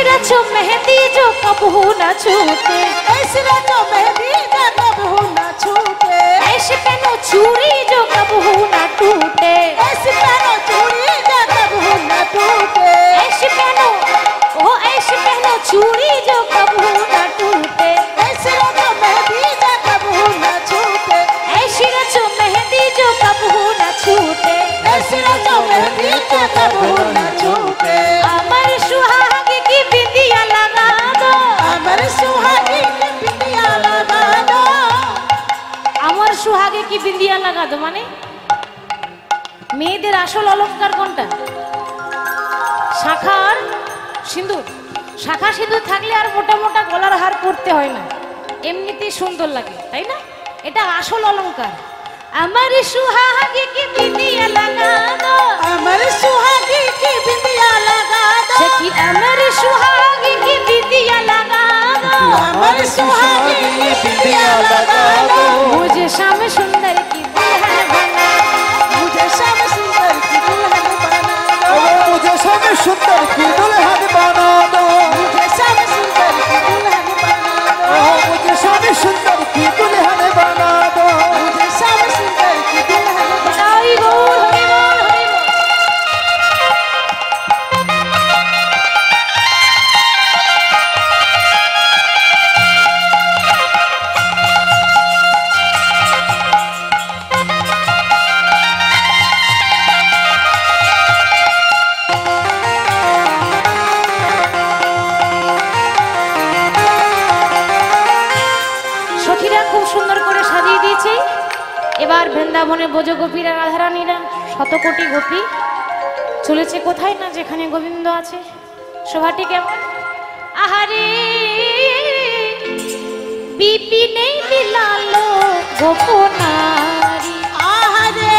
रचो मेहंदी जो कबहू न छूटे, ऐसी रचो मेहंदी जो कबहू न छूटे, ऐसी पहनो चूड़ी जो कबहू न टूटे, ऐसी पहनो चूड़ी जो कबहू न टूटे, ऐसी पहनो ऐसी पहनो चूड़ी जो कबहू न टूटे, ऐसी रचो मेहंदी जो कबहू न छूटे, ऐसी रचो मेहंदी जो कबहू न छूटे, ऐसी रचो मेहंदी जो कबहू न छूटे। अमर सुहाग की बिंदिया लगा दो, अमर सुहागी की बिंदिया लगा दो। अमर सुहागे की बिंदिया लगा दो মানে মেয়েদের আসল অলংকার কোনটা? শাখা আর সিঁদুর। শাখা সিঁদুর থাকলে আর মোটা মোটা গলার হার পরতে হয় না, এমনিতেই সুন্দর লাগে, তাই না? এটা আসল অলংকার। আমার সুহাগে কি বিন্দিয়া লাগা দো, अमर सुहागी की बिंदिया लगा दो। সে কি আমার সুহাগে কি বিন্দিয়া লাগা দো, अमर सुहागी की बिंदिया लगा दो। मुझे श्याम सुंदर की दुल्हन बना, मुझे श्याम सुंदर की दुल्हन बना दो। मुझे स्वामी सुंदर की दुल्हन बना दो। मुझे श्याम सुंदर की दुल्हन बना दो। मुझे स्वामी सुंदर की दुल्हन बना दो। मुझे श्याम सुंदर की दुल्हन बना हरि बोल हरि बोल हरि बोल। সখীরা খুব সুন্দর করে সাজিয়ে দিয়েছে। এবার বৃন্দাবনে ব্রজগোপীরা রাধারানীরা শত কোটি গোপী চলেছে কোথায় না যেখানে গোবিন্দ আছে। শোভাটি কেমন? আহারে বিপিনে বিলালো গোপনারী, आहरे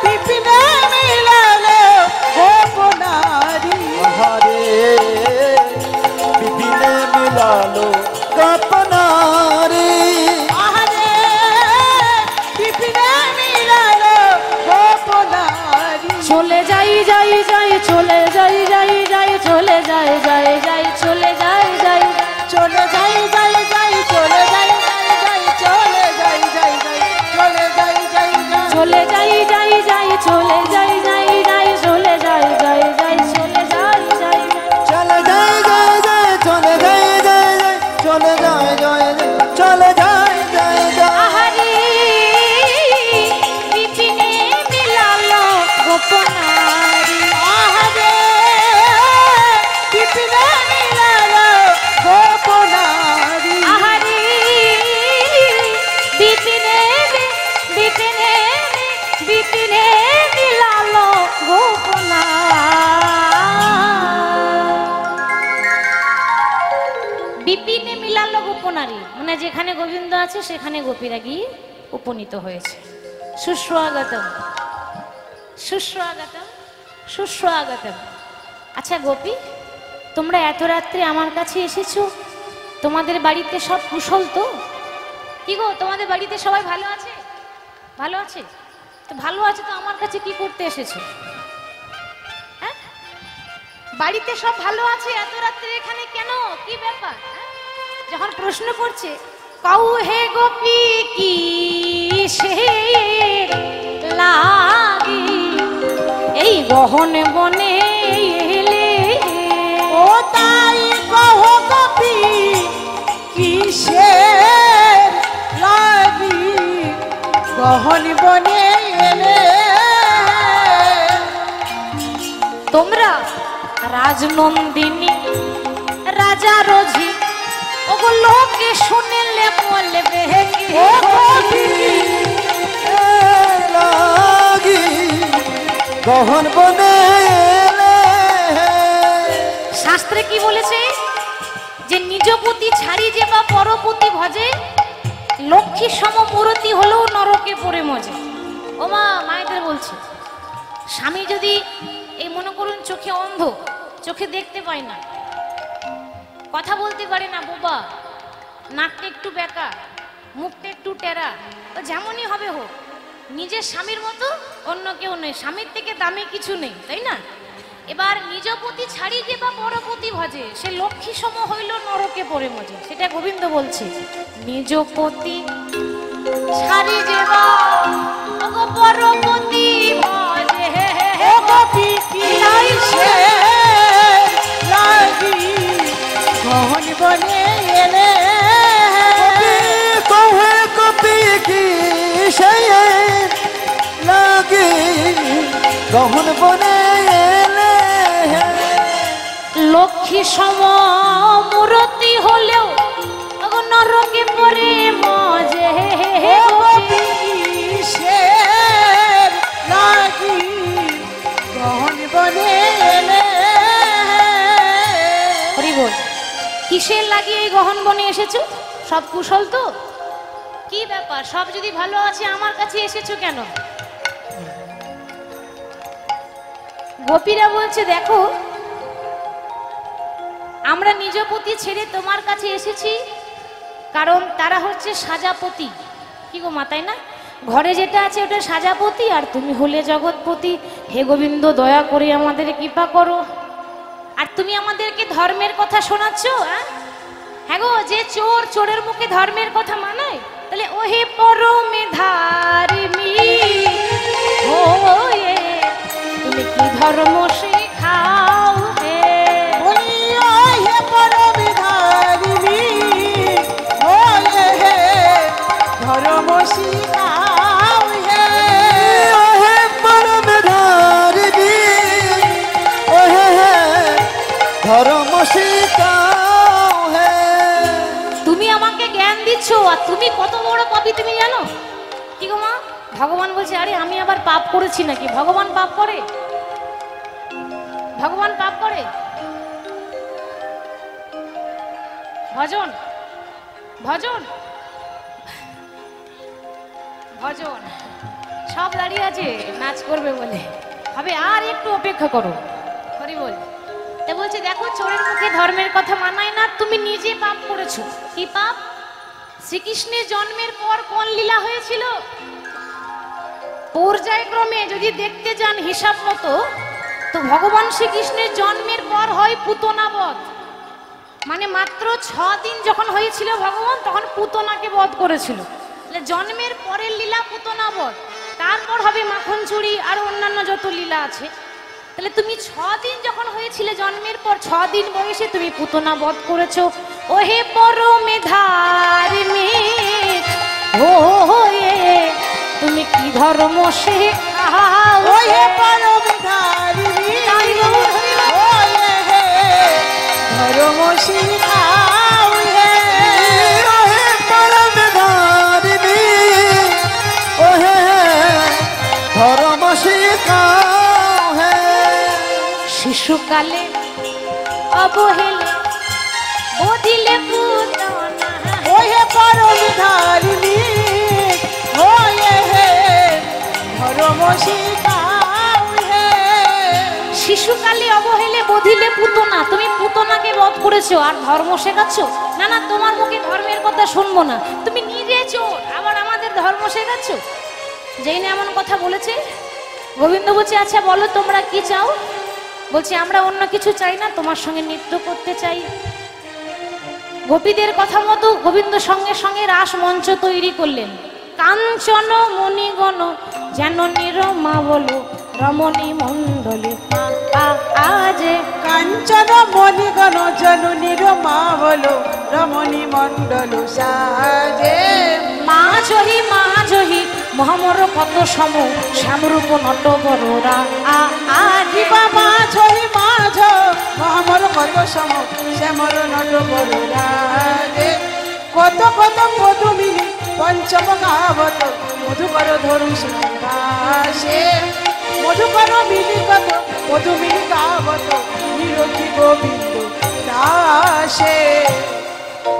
पिपिने मिलालो गोपनारी। हरे विपिने मिला लो कपनारी। आहरे पिपिने मिलालो गोपनारी। চলে যাই যাই যাই চলে যাই যাই যাই চলে যাই যাই যাই চলে যাই যাই चले जाई जाई जाई चले जाई जाई जाई चले जाई जाई जाई চলে যাই যাই যাই চলে যাই যাই যাই চলে যাই যাই যাই চলে যাই যাই चले जाए जाए जाए चले जाए जाए जाए चले जाए जाए चले जाए जाए जाए। আহারে বিপিনে মিলালো গোপনারী, आहरे पिपिने मिलालो गोपनारी। আহারে বিপিনে বিপিনে বিপিনে মিলালো বিপিনে মিলালো গোপনারী মানে যেখানে গোবিন্দ আছে সেখানে গোপীরা গিয়ে উপনীত হয়েছে। সুস্বাগতম সুস্বাগতম সুস্বাগতম। আচ্ছা গোপী, তোমরা এত রাত্রে আমার কাছে এসেছো, তোমাদের বাড়িতে সব কুশল তো? কি গো, তোমাদের বাড়িতে সবাই ভালো আছে? ভালো আছে তো? ভালো আছে তো আমার কাছে কি করতে এসেছো? হ্যাঁ, বাড়িতে সব ভালো আছে, এত রাত্রে এখানে কেন? কি ব্যাপার? হ্যাঁ? যখন প্রশ্ন করছে কাউ হে গোপী কি সে লাগি এই গহন বনে এলে, ও তাই কহো গোপী কিসের লাগি গহন বনে এলে। তোমরা রাজনন্দিনী রাজা রোজি ওগো লোকে শুনেলে বলবে কি ও গোপী লাগি গহন বনে এলে। শাস্ত্রে কি বলেছে? যে নিজ পতি ছাড়ি যে বা পরপতি ভজে, লক্ষ্মী সম মূরতি হলেও নরকে পড়ে মজে। ও মা, মায়েদের বলছে, স্বামী যদি এই মনে করুন চোখে অন্ধ, চোখে দেখতে পায় না, কথা বলতে পারে না, বোবা, নাকটা একটু বেঁকা, মুখটা একটু টেরা, তো যেমনই হবে হোক, নিজের স্বামীর মতো অন্য কেউ নেই, স্বামীর থেকে দামি কিছু নেই, তাই না? এবার নিজ পতি ছাড়ি যে বা পরপতি ভজে, সে লক্ষ্মী সম হইল নরকে পড়ে মজে। সেটা গোবিন্দ বলছে, নিজ পতি ছাড়ি যে বা পরপতি ভজে, গহন বনে এলে কহে কপি কি সেই লাগে গহন বনে এলে। লক্ষ্মী সম মূরতি হলেও নরকে পড়ে মজে। লাগি গহন বনে এলে। হরি বল, কিসের লাগিয়ে এই গহন বনে এসেছো? সব কুশল তো? কি ব্যাপার, সব যদি ভালো আছে আমার কাছে এসেছো কেন? গোপীরা বলছে, দেখো আমরা নিজ পতি ছেড়ে তোমার কাছে এসেছি, কারণ তারা হচ্ছে সাজাপতি। কি গো মাতাই না, ঘরে যেটা আছে ওটা সাজাপতি, আর তুমি হলে জগৎপতি। হে গোবিন্দ, দয়া করে আমাদের কৃপা করো। আর তুমি আমাদেরকে ধর্মের কথা শোনাচ্ছ? হ্যাঁ গো, যে চোর, চোরের মুখে ধর্মের কথা মানায়? তাহলে ওহে পরমে ধার্মী হয়ে তুমি কি ধর্ম শেখাও হে? ধর্ম শিখাও হে। ওহে পরম ধারিণী, ওহে ধর্ম শিখাও হে। তুমি আমাকে জ্ঞান দিচ্ছ, আর তুমি কত বড় পাপী তুমি জানো? কি গো মা, ভগবান বলছে, আরে আমি আবার পাপ করেছি নাকি? ভগবান পাপ করে? ভগবান পাপ করে? ভজন ভজন ভজন সব দাঁড়িয়ে আছে নাচ করবে বলে, হবে আর একটু অপেক্ষা করো। হরি বল। তা বলছে, দেখো চোরের মুখে ধর্মের কথা মানায় না, তুমি নিজে পাপ করেছো। কি পাপ? শ্রীকৃষ্ণের জন্মের পর কোন লীলা হয়েছিল? পর্যায়ক্রমে যদি দেখতে যান হিসাব মতো, তো ভগবান শ্রীকৃষ্ণের জন্মের পর হয় পুতনা বধ। মানে মাত্র 6 দিন যখন হয়েছিল ভগবান, তখন পুতনাকে বধ করেছিল। জন্মের পরের লীলা পুতনা বধ, তারপর হবে মাখন চুরি আর অন্যান্য যত লীলা আছে। তাহলে তুমি 6 দিন যখন হয়েছিল জন্মের পর, 6 দিন বয়সে তুমি পুতনা বধ করেছো। ওহে পরমে ধার্মী হয়ে তুমি কি ধর্ম শেখাও? ওহে পরম ধারিণী, ওহে ধর্ম শিখাও হে। ওহে পরম ধারিণী, ওহে ধর্ম শিখাও হে। শিশুকালে অবহেলে বদিলে পুতনা, ওহে পরম ধারিণী, ওহে ধর্ম শিখাও হে। শিশুকালে অবহেলে বধিলে পুতনা, তুমি পুতনাকে বধ করেছো আর ধর্ম শেখাচ্ছ? না না, তোমার মুখে ধর্মের কথা শুনবো না, তুমি নিজে চোর, আবার আমাদের ধর্ম শেখাচ্ছ। যেই না এমন কথা বলেছে, গোবিন্দ বলছে, আচ্ছা বলো তোমরা কি চাও? বলছে, আমরা অন্য কিছু চাই না, তোমার সঙ্গে নৃত্য করতে চাই। গোপীদের কথা মতো গোবিন্দ সঙ্গে সঙ্গে রাস মঞ্চ তৈরি করলেন। কাঞ্চন মণিগণ যেন নিরমা বলো রমণী মণ্ডলী আজে। কাঞ্চন মণিগণ জননীর মা বলো রমণী মণ্ডল সাজে। মাঝহি মাঝহি মহামর কত সম শ্যামরূপ নট বররা দিবা মাঝহি মাঝ মহামর কত সম শ্যামর নট বড় রাজে। কত কত পদুমিনি পঞ্চম গাবত মধুকর ধরু সুদাসে। মধুকর মিলি কত পদুমিনি গাবত নিরোধী গোবিন্দ আসে।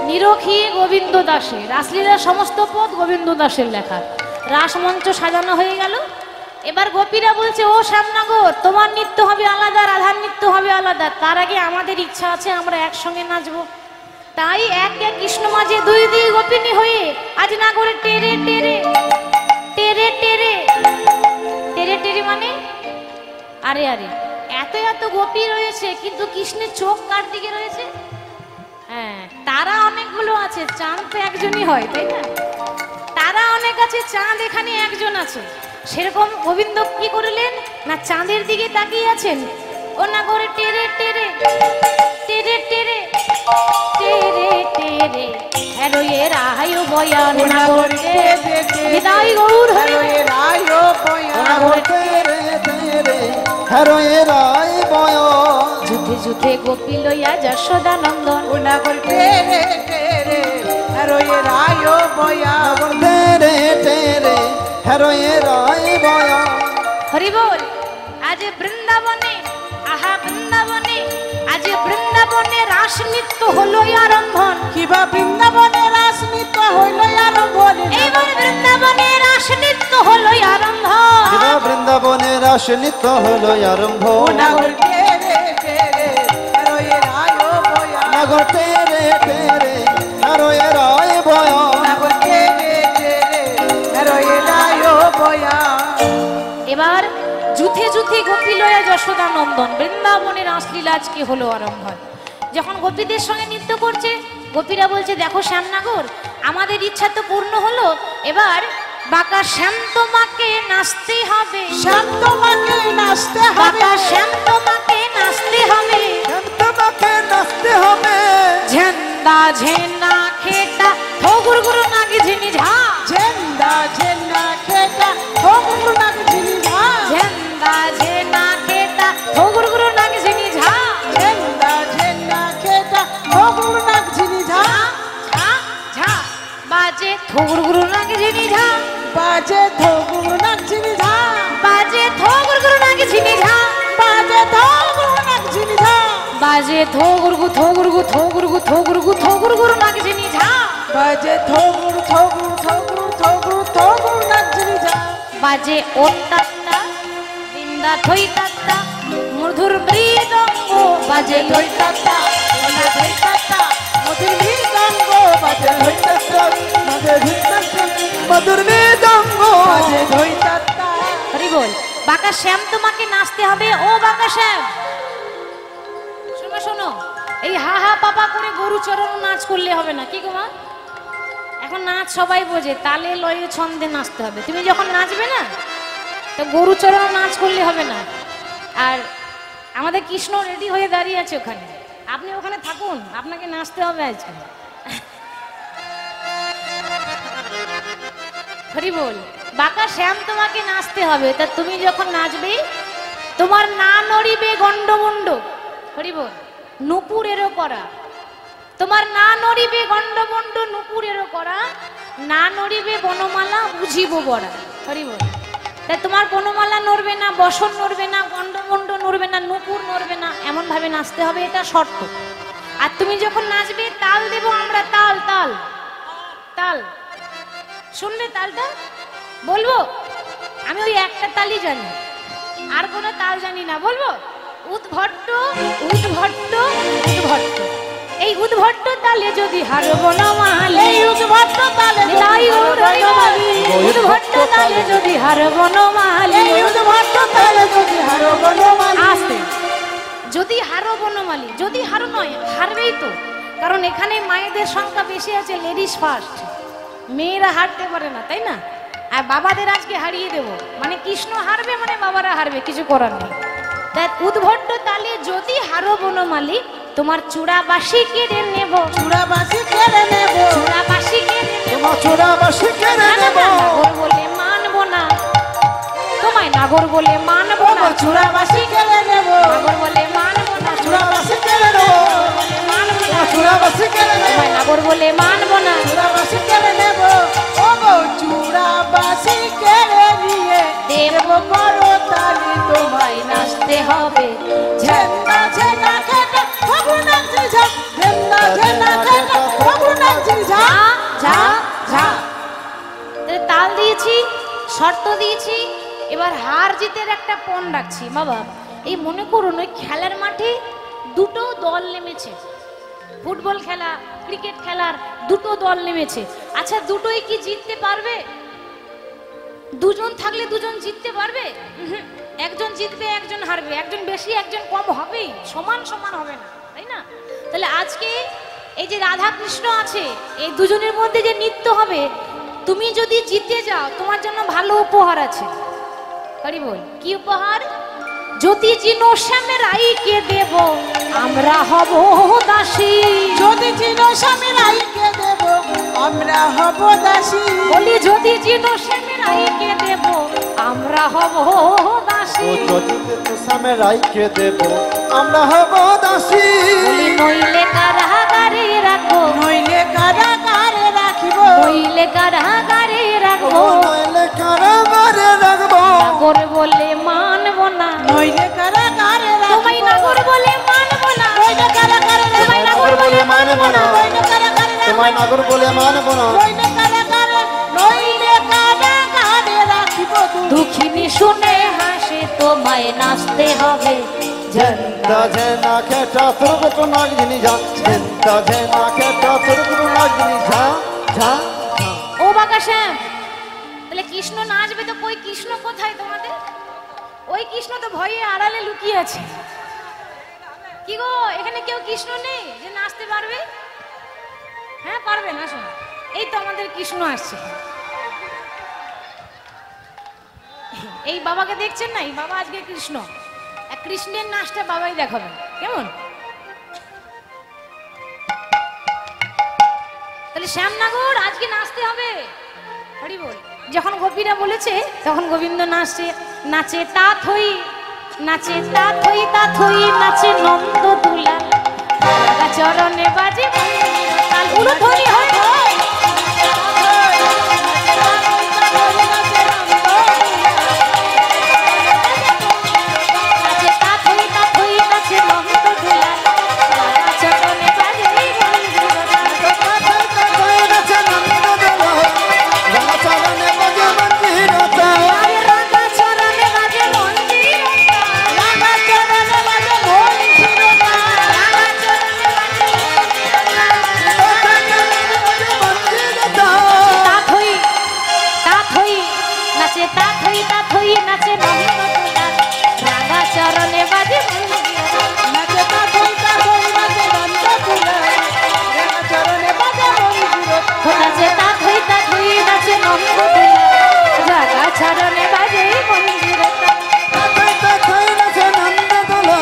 নিরখী গোবিন্দ দাসের রাসলীলার সমস্ত পদ গোবিন্দ দাসের লেখা। রাসমঞ্চ সাজানো হয়ে গেল। এবার গোপীরা বলছে, ও শ্যামনগর, তোমার নৃত্য হবে আলাদা, রাধার নৃত্য হবে আলাদা। তার আগে আমাদের ইচ্ছা আছে আমরা একসঙ্গে নাচবো। তাই এক এক কৃষ্ণ মাঝে দুই দুই গোপিনী হয়ে আজ না করে টেরে টেরে টেরে টেরে টেরে টেরে মানে আরে আরে এত এত গোপী রয়েছে, কিন্তু কৃষ্ণের চোখ কার দিকে রয়েছে? হ্যাঁ, তারা অনেকগুলো আছে, চাঁদ তো একজনই হয়, তাই না? তারা অনেক আছে, চাঁদ এখানে একজন আছে। সেরকম গোবিন্দ কি করলেন না, চাঁদের দিকে তাকিয়ে আছেন। ও না করে টেরে টেরে টেরে টেরে টেরে টেরে হেরোয়ে রাহায়ো বয়ান না করতে বিদায় গৌর হরে রায়ো বয়া তেরে তেরে হরে রায় বয় যুদ্ধে যুদ্ধে গোপী লইয়া যশোদা নন্দন উনা করতে রে রে হরে রায়ো বয়া তেরে তেরে হরে রায় বয়। হরি বল। আজ বৃন্দাবনে, আহা বৃন্দাবনে, আজ বৃন্দাবনে রাস নৃত্য হলো আরম্ভন। কিবা বৃন্দাবনে রাস নৃত্য হইল আরম্ভ। এইবার বৃন্দাবনে রাস নৃত্য হলো আরম্ভ। বৃন্দাবনে রাস নৃত্য হলো আরম্ভ। উনা করতে রে রে হরে রায়ো বয়া নগর তেরে তেরে হরে রায় বয়। উনা করতে রে রে হরে রায়ো বয়া। এবার যুথে যুথে গোপী লয়া যশোদা নন্দন বৃন্দাবনে রাসলীলা আজকে হলো আরম্ভ। যখন গোপীদের সঙ্গে নৃত্য করছে, গোপীরা বলছে, দেখো শ্যামনগর, আমাদের ইচ্ছা তো পূর্ণ হলো, এবার বাঁকা শ্যাম তোমাকে নাচতে হবে। শ্যাম তোমাকে নাচতে হবে। বাঁকা শ্যাম তোমাকে নাচতে হবে। তোমাকে নাচতে হবে। ঝেন্দা ঝেনা খেটা থো গুরু গুরু নাগি ঝিনি ঝা। ঝেন্দা ঝেনা খেটা ও গুরু নাগ ঝিনি ঝা। ঝেন্দা ঝেনা খেটা থো গুরু গুরু নাগি ঝিনি ঝা। ঝেন্দা ঝেনা খেটা ও গুরু নাগ ঝিনি ঝা। ঝা ঝা বাজে থো গুরু গুরু নাগি ঝিনি ঝা। বাজে ধো গুরু নাগ ঝিনি ঝা। বাজে থো গুরু গুরু নাগি ঝিনি ঝা। বাজে ধো গুরু নাগ ঝিনি ঝা। বাজে থো গুরু গু থো গুরু গু থো গুরু গু থো গুরু গু থো গুরু গুরু নাগি ঝিনি ঝা। বাজে ধো গুরু থো গুরু থো গুরু থো গুরু থো গুরু নাগ ঝিনি ঝা। বাজে ওত্তাত্তা বিন্দা থই তাত্তা মধুর মৃদঙ্গ বাজে ধই তাতা ওনা ধই তাতা মধুর মৃদঙ্গ বাজে ধই তাতা মধুর মৃদঙ্গ বাজে ধই তাতা। হরি বল। বাঁকা শ্যাম তোমাকে নাচতে হবে। ও বাঁকা শ্যাম, শোনো শোনো, এই হা হা পাপা করে গরু চড়ানো নাচ করলে হবে না। কি গো মা, এখন নাচ সবাই বোঝে, তালে লয়ে ছন্দে নাচতে হবে। তুমি যখন নাচবে না, তো গরু চড়ানো নাচ করলে হবে না। আর আমাদের কৃষ্ণ রেডি হয়ে দাঁড়িয়ে আছে ওখানে, আপনি ওখানে থাকুন, আপনাকে নাচতে হবে আজকে। হরি বল। বাঁকা শ্যাম তোমাকে নাচতে হবে। তা তুমি যখন নাচবে, তোমার না নড়িবে গন্ডমুন্ড। হরি বল। নুপুরেরও করা, তোমার না নড়িবে গন্ডমুন্ড নুপুরেরও করা, না নড়িবে বনমালা বুঝিব বড়া। হরি বল। তা তোমার বনমালা নড়বে না, বসন নড়বে না, গন্ডমুন্ড নড়বে না, নুপুর নড়বে না, এমন ভাবে নাচতে হবে, এটা শর্ত। আর তুমি যখন নাচবে, তাল দেব আমরা, তাল তাল তাল। শুনবে তালটা বলবো? আমি ওই একটা তালই জানি, আর কোনো তাল জানি না। বলবো? উদ্ভট্ট উদ্ভট্ট উদ্ভট্ট। এই উদ্ভট্ট তালে যদি হারব না মালে, এই উদ্ভট্ট তালে উদ্ভট্ট তালে যদি হারব না মালে, এই উদ্ভট্ট তালে যদি হারো বনমালী। আসতে যদি হারো বনমালী, যদি হারো নয়, হারবেই তো, কারণ এখানে মায়েদের সংখ্যা বেশি আছে, লেডিস ফার্স্ট। মেয়েরা হারতে পারে না, তাই না? আর বাবাদের আজকে হারিয়ে দেব, মানে কৃষ্ণ হারবে মানে বাবারা হারবে, কিছু করার নেই। তাই উদ্ভট্ট তালে যদি হারো বনমালী, তোমার চূড়া বাসি কেড়ে নেব। চূড়া বাসি কেড়ে নেব। চূড়া বাসি কেড়ে নেব। তোমার চূড়া বাসি কেড়ে নেব। নাগর বলে মানবো না, তোমায় নাগর বলে মানবো না। চূড়া বাসি কেড়ে নেব। নাগর বলে মানবো না, চূড়া বাসি কেড়ে নেব। মানবো না। চূড়া বাসি কেড়ে নেব। তোমায় নাগর বলে মানবো না। চূড়া বাসি কেড়ে নেব। ও গো চূড়া বাসি কেড়ে নিয়ে দেব বড় তালি তোমায় নাচতে হবে। ঝেন্দা ঝেন্দা খেটা ভগবান ঝাম ঝেনা খেটা বাবু নাচছি ঝা ঝা ঝা। তাহলে তাল দিয়েছি, শর্ত দিয়েছি, এবার হার জিতের একটা পণ রাখছি। বাবা এই মনে করুন ওই খেলার মাঠে দুটো দল নেমেছে, ফুটবল খেলা ক্রিকেট খেলার দুটো দল নেমেছে। আচ্ছা দুটোই কি জিততে পারবে? দুজন থাকলে দুজন জিততে পারবে? উহুম। একজন জিতবে একজন হারবে, একজন বেশি একজন কম হবেই, সমান সমান হবে না, তাই না? তাহলে আজকে এই যে রাধা কৃষ্ণ আছে এই দুজনের মধ্যে যে নৃত্য হবে, তুমি যদি জিতে যাও তোমার জন্য ভালো উপহার আছে। হরি বল। কি উপহার? যদি চিনো শ্যামের আইকে দেব আমরা হব দাসী। যদি চিনো স্বামীর আইকে দেব আমরা হব দাসী। বলি যদি চিনো শ্যামের আইকে দেব আমরা হব দাসী। ও যদি তুষামে রাইকে দেব আমরা হব দাসী। বলি নইলে কারাগারে রাখো, নইলে কারাগারে রাখিব। নইলে কারাগারে রাখবো, ও নইলে কারাগারে রাখবো। নাগর বলে মানব না, নইলে কারাগারে তোমায় রাখিব। নাগর বলে মানব না, নইলে কারাগারে তোমায় রাখিব। নাগর বলে মানব না, নইলে কারাগারে তোমায় রাখিব। নাগর বলে মানব না। নইলে কারাগারে নইলে কারাগারে রাখিব। দুঃখিনী শুনে হাসে তোমায় নাচতে হবে। ঝেন্দা ঝেনা খেটা তুরগুটু নাগিনী ঝা। ঝেন্দা ঝেনা খেটা তুরগুটু নাগিনী ঝা ঝা ঝা। ও বাঁকা শ্যাম, তাহলে কৃষ্ণ নাচবে তো কই কৃষ্ণ কোথায় তোমাদের? ওই কৃষ্ণ তো ভয়ে আড়ালে লুকিয়ে আছে। কি গো এখানে কেউ কৃষ্ণ নেই যে নাচতে পারবে? হ্যাঁ পারবে না, শোনো এই তো আমাদের কৃষ্ণ আসছে। এই বাবাকে দেখছেন না, এই বাবা আজকে কৃষ্ণ, আর কৃষ্ণের নাচটা বাবাই দেখাবেন, কেমন? তাহলে শ্যামনগর আজকে নাচতে হবে। হরি বল। যখন গোপীরা বলেছে তখন গোবিন্দ নাচে, নাচে তা থই, নাচে তা থই তা থই, নাচে নন্দ দুলাল, রাধা চরণে বাজে তাল। উলো ধ্বনি হয় নাচে তা থই তা থই, নাচে নন্দ দুলাল, রাধা চরণে বাজে কই নাচে নন্দ দোলা, রাঙা চরণে বাজে মন্দিরতা। রাধা চরণে বাজে মন্দির, রাধা চরণে বাজে মন্দিরতা। রাধা চরণে বাজে মন্দিরতা। তা থই নাচে তা থই নাচে নন্দ দুলাল, রাধা চরণে বাজে নাচে তা থই নাচে নন্দ দুলাল, রাধা চরণে বাজে মন্দিরতা। নাচে তা থই নাচে নন্দ দুলাল, রাধা চরণে বাজে মন্দিরতা। কই নাচে নন্দ দোলা,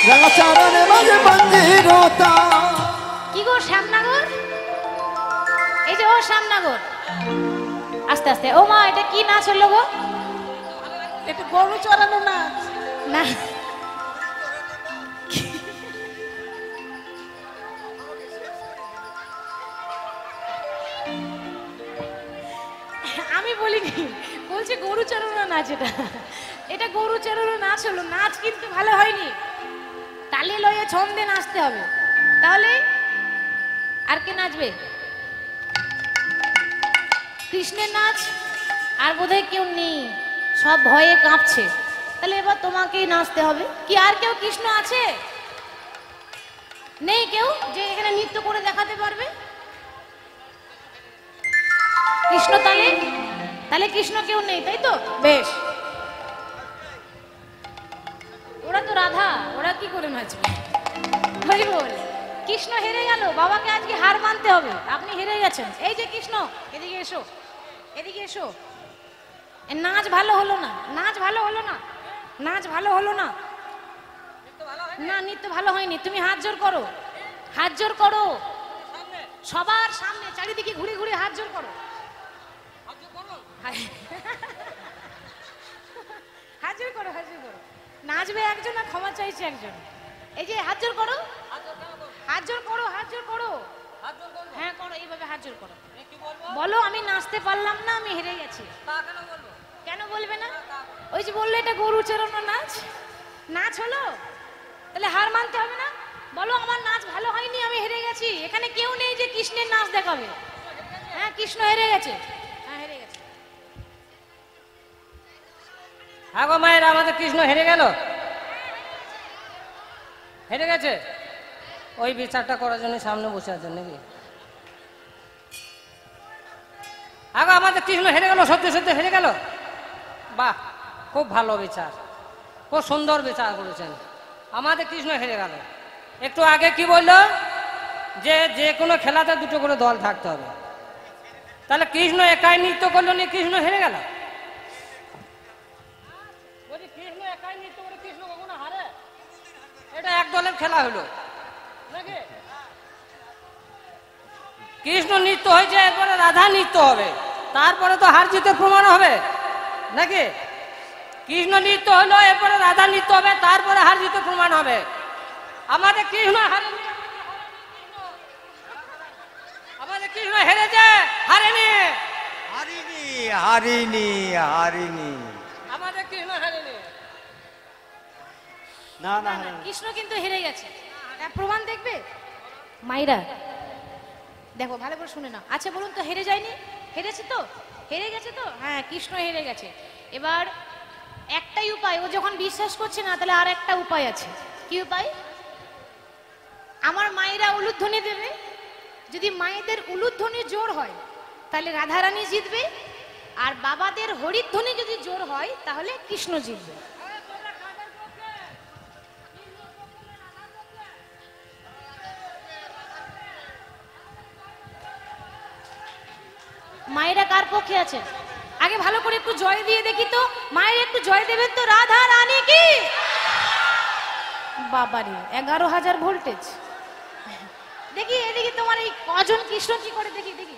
রাঙা চরণে বাজে মন্দিরতা। কি গো শ্যামনগর, এই যে ও শ্যামনগর, আস্তে আস্তে। ও মা এটা কি নাচ হলো গো? এটা গরু চড়ানো নাচ। না আমি বলিনি, বলছে গরু চড়ানো নাচ। এটা এটা গরু চড়ানো নাচ হলো, নাচ কিন্তু ভালো হয়নি। তালে লয়ে ছন্দে নাচতে হবে, তাহলে আর কে নাচবে? কৃষ্ণের নাচ আর বোধহয় কেউ নেই, সব ভয়ে কাঁপছে। তাহলে এবার তোমাকেই নাচতে হবে। কি আর কেউ কৃষ্ণ আছে? নেই কেউ যে এখানে নৃত্য করে দেখাতে পারবে? কৃষ্ণ তাহলে তাহলে কৃষ্ণ কেউ নেই, তাই তো? বেশ, ওরা তো রাধা, ওরা কি করে নাচবে? হরি বল। কৃষ্ণ হেরে গেল, বাবাকে আজকে হার মানতে হবে। আপনি হেরে গেছেন। এই যে কৃষ্ণ, এদিকে এসো, এদিকে এসো। এ নাচ ভালো হলো না, নাচ ভালো হলো না, নাচ ভালো হলো না, না নৃত্য ভালো হয়নি। তুমি হাত জোর করো, হাত জোর করো সবার সামনে, চারিদিকে ঘুরে ঘুরে হাত জোর করো। হাত জোর করো, হাত জোর করো। নাচবে একজন আর ক্ষমা চাইছে একজন। এই যে হাত জোর করো, হাত জোর করো, হাত জোর করো। হ্যাঁ করো, এইভাবে হাত জোর করো। বলো আমি নাচতে পারলাম না, আমি হেরে গেছি। কেন বলবে না? ওই যে বললো এটা গরু চড়ানো নাচ, নাচ হলো, তাহলে হার মানতে হবে না? বলো আমার নাচ ভালো হয়নি, আমি হেরে গেছি। এখানে কেউ নেই যে কৃষ্ণের নাচ দেখাবে। হ্যাঁ, কৃষ্ণ হেরে গেছে। হ্যাঁ, হেরে গেছে। হ্যাঁ গো মায়ের, আমাদের কৃষ্ণ হেরে গেল, হেরে গেছে। ওই বিচারটা করার জন্য সামনে বসে আছেন নাকি? আগো আমাদের কৃষ্ণ হেরে গেল, সত্যি সত্যি হেরে গেল। বাহ, খুব ভালো বিচার, খুব সুন্দর বিচার করেছেন। আমাদের কৃষ্ণ হেরে গেল। একটু আগে কি বললো যে যে কোনো খেলাতে দুটো করে দল থাকতে হবে, তাহলে কৃষ্ণ একাই নৃত্য করলো নি, কৃষ্ণ হেরে গেল। বলছি কৃষ্ণ একাই নৃত্য করে কৃষ্ণ কখনো হারে? এটা এক দলের খেলা হলো নাকি? কৃষ্ণ নৃত্য হয়েছে, এরপরে রাধা নৃত্য হবে, তারপরে তো হার জিতের প্রমাণ হবে নাকি? কৃষ্ণ নৃত্য হলো, এরপরে রাধা নৃত্য হবে, তারপরে হার জিতের প্রমাণ হবে। আমাদের কৃষ্ণ হারেনি, আমাদের কৃষ্ণ হেরেছে, হারেনি, হারিনি হারিনি হারিনি। আমাদের কৃষ্ণ হারেনি। না না না, কৃষ্ণ কিন্তু হেরে গেছে। প্রমাণ দেখবে মাইরা? দেখো ভালো করে শুনে নাও। আচ্ছা বলুন তো, হেরে যায়নি? হেরেছে তো, হেরে গেছে তো। হ্যাঁ, কৃষ্ণ হেরে গেছে। এবার একটাই উপায়, ও যখন বিশ্বাস করছে না, তাহলে আর একটা উপায় আছে। কি উপায়? আমার মায়েরা উলুধ্বনি দেবে। যদি মায়েদের উলুধ্বনি জোর হয় তাহলে রাধারানী জিতবে, আর বাবাদের হরিধ্বনি যদি জোর হয় তাহলে কৃষ্ণ জিতবে। মায়েরা কার পক্ষে আছে? আগে ভালো করে একটু জয় দিয়ে দেখি তো। মায়ের একটু জয় দেবেন তো। রাধা রানী কি? বাবারে, 11,000 ভোল্টেজ। দেখি এদিকে তোমার এই কজন কৃষ্ণ কি করে, দেখি দেখি।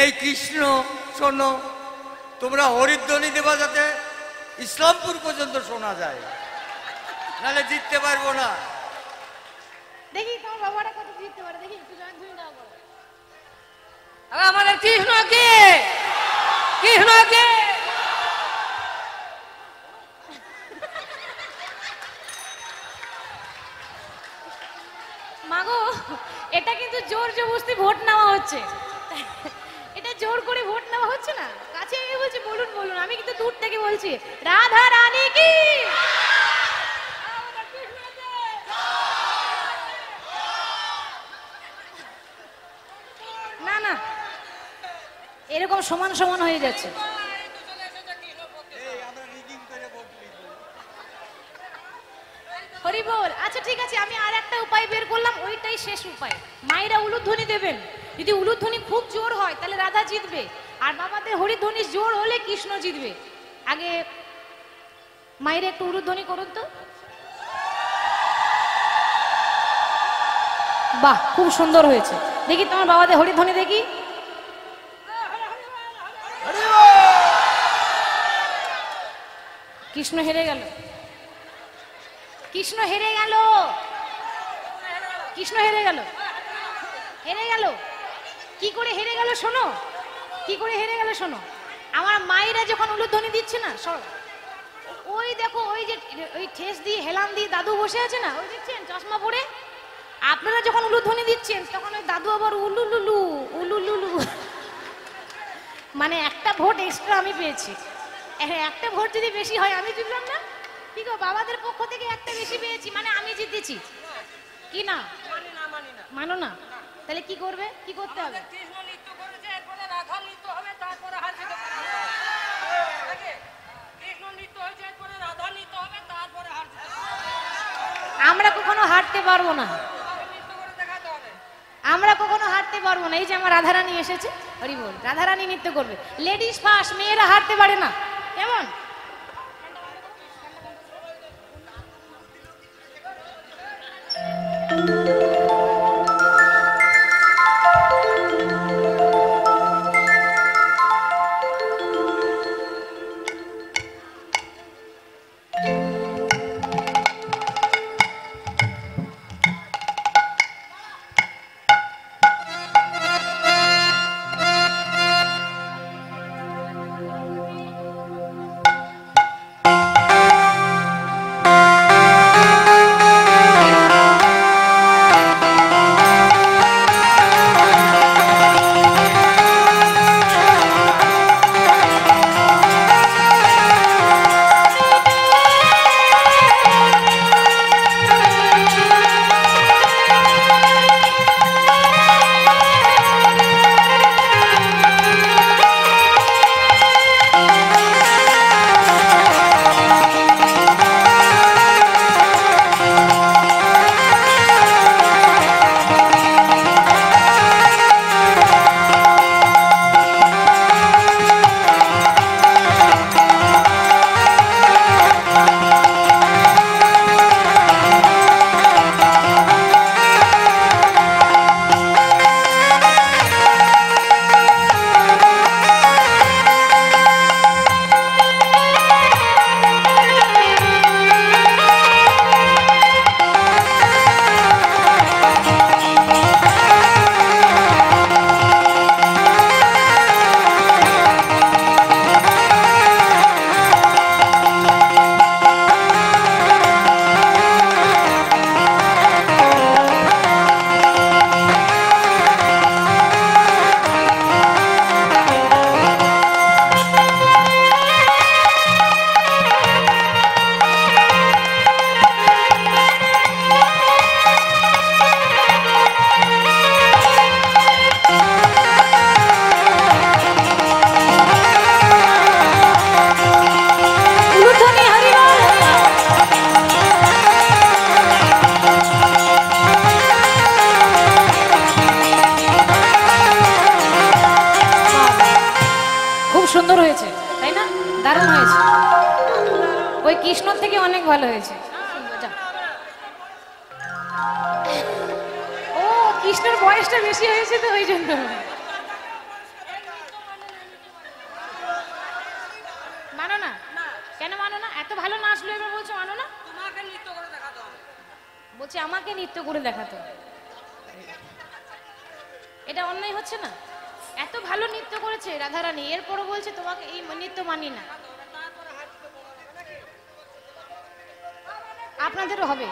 এই কৃষ্ণ শোনো, তোমরা হরিধ্বনি দেবা যাতে ইসলামপুর পর্যন্ত শোনা যায়, নাহলে জিততে পারবো না। দেখি তোমার বাবাটা কত জিততে পারে, দেখি একটু জয় ধুই দাও বলো। আমাদের কৃষ্ণ কে? কৃষ্ণ কে? মাগো, এটা কিন্তু জোর জবরদস্তি ভোট নেওয়া হচ্ছে। এটা জোর করে ভোট নেওয়া হচ্ছে না। কাছে এসে বলছি বলুন বলুন, আমি কিন্তু দূর থেকে বলছি রাধা রানী কি? না না, এরকম সমান সমান হয়ে যাচ্ছে। হরি বল। আচ্ছা ঠিক আছে, আমি আর একটা উপায় বের করলাম, ওইটাই শেষ উপায়। মায়েরা উলুধ্বনি দেবেন। যদি উলুধ্বনি খুব জোর হয় তাহলে রাধা জিতবে, আর বাবাদের হরিধ্বনি জোর হলে কৃষ্ণ জিতবে। আগে মায়েরা একটু উলুধ্বনি করুন তো। বাহ, খুব সুন্দর হয়েছে। দেখি তোমার বাবাদের হরিধ্বনি দেখি। কৃষ্ণ হেরে গেল, কৃষ্ণ হেরে গেল, কৃষ্ণ হেরে গেল, হেরে গেল। কি করে হেরে গেল শোনো, কি করে হেরে গেল শোনো। আমার মায়েরা যখন উলুধ্বনি দিচ্ছে না, ওই দেখো, ওই যে ওই ঠেস দিয়ে হেলান দিয়ে দাদু বসে আছে না, ওই দেখছেন চশমা পরে। আপনারা যখন উলুধ্বনি দিচ্ছেন তখন ওই দাদু আবার উলুলুলু উলুলুলু, মানে একটা ভোট এক্সট্রা আমি পেয়েছি। একটা ভোট যদি বেশি হয় আমি জিতলাম না? কি গো, বাবাদের পক্ষ থেকে একটা বেশি পেয়েছি, মানে আমি জিতেছি কি না? মানো না? তাহলে কি করবে, কি করতে হবে? কৃষ্ণ নৃত্য করেছে, এরপরে রাধা নৃত্য হবে, তারপরে হার জিতে। কৃষ্ণ নৃত্য হয়েছে, এরপরে রাধা নৃত্য হবে, তারপরে হার জিতে। আমরা কখনো হারতে পারবো না, নৃত্য করে দেখাতে হবে। আমরা কখনো হারতে পারবো না। এই যে আমার রাধারানী এসেছে, হরি বল, রাধারানী নৃত্য করবে। লেডিস ফার্স্ট, মেয়েরা হারতে পারে না। কেমন? হয়েছে তাই না? দারুণ হয়েছে, ওই কৃষ্ণর থেকে অনেক ভালো হয়েছে। যা। ও কৃষ্ণর বয়সটা বেশি হয়েছে তো ওই জন্য। মানো না? কেন মানো না? এত ভালো নাচলো এবার বলছো মানো না? তোমাকে নৃত্য করে দেখাতে হবে। বলছি আমাকে নৃত্য করে দেখাতো, এটা অন্যায় হচ্ছে না? এত ভালো নৃত্য করেছে রাধারানী, এরপরও বলছে তোমাকে এই নৃত্য মানি না। আপনাদেরও হবে।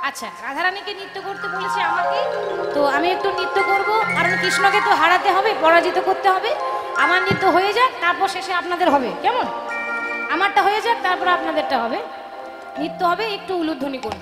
আচ্ছা, রাধারানীকে নৃত্য করতে বলেছে আমাকে, তো আমি একটু নৃত্য করব, কারণ কৃষ্ণকে তো হারাতে হবে, পরাজিত করতে হবে। আমার নৃত্য হয়ে যাক, তারপর শেষে আপনাদের হবে, কেমন? আমারটা হয়ে যাক, তারপর আপনাদেরটা হবে। নৃত্য হবে, একটু উলুধ্বনি করব।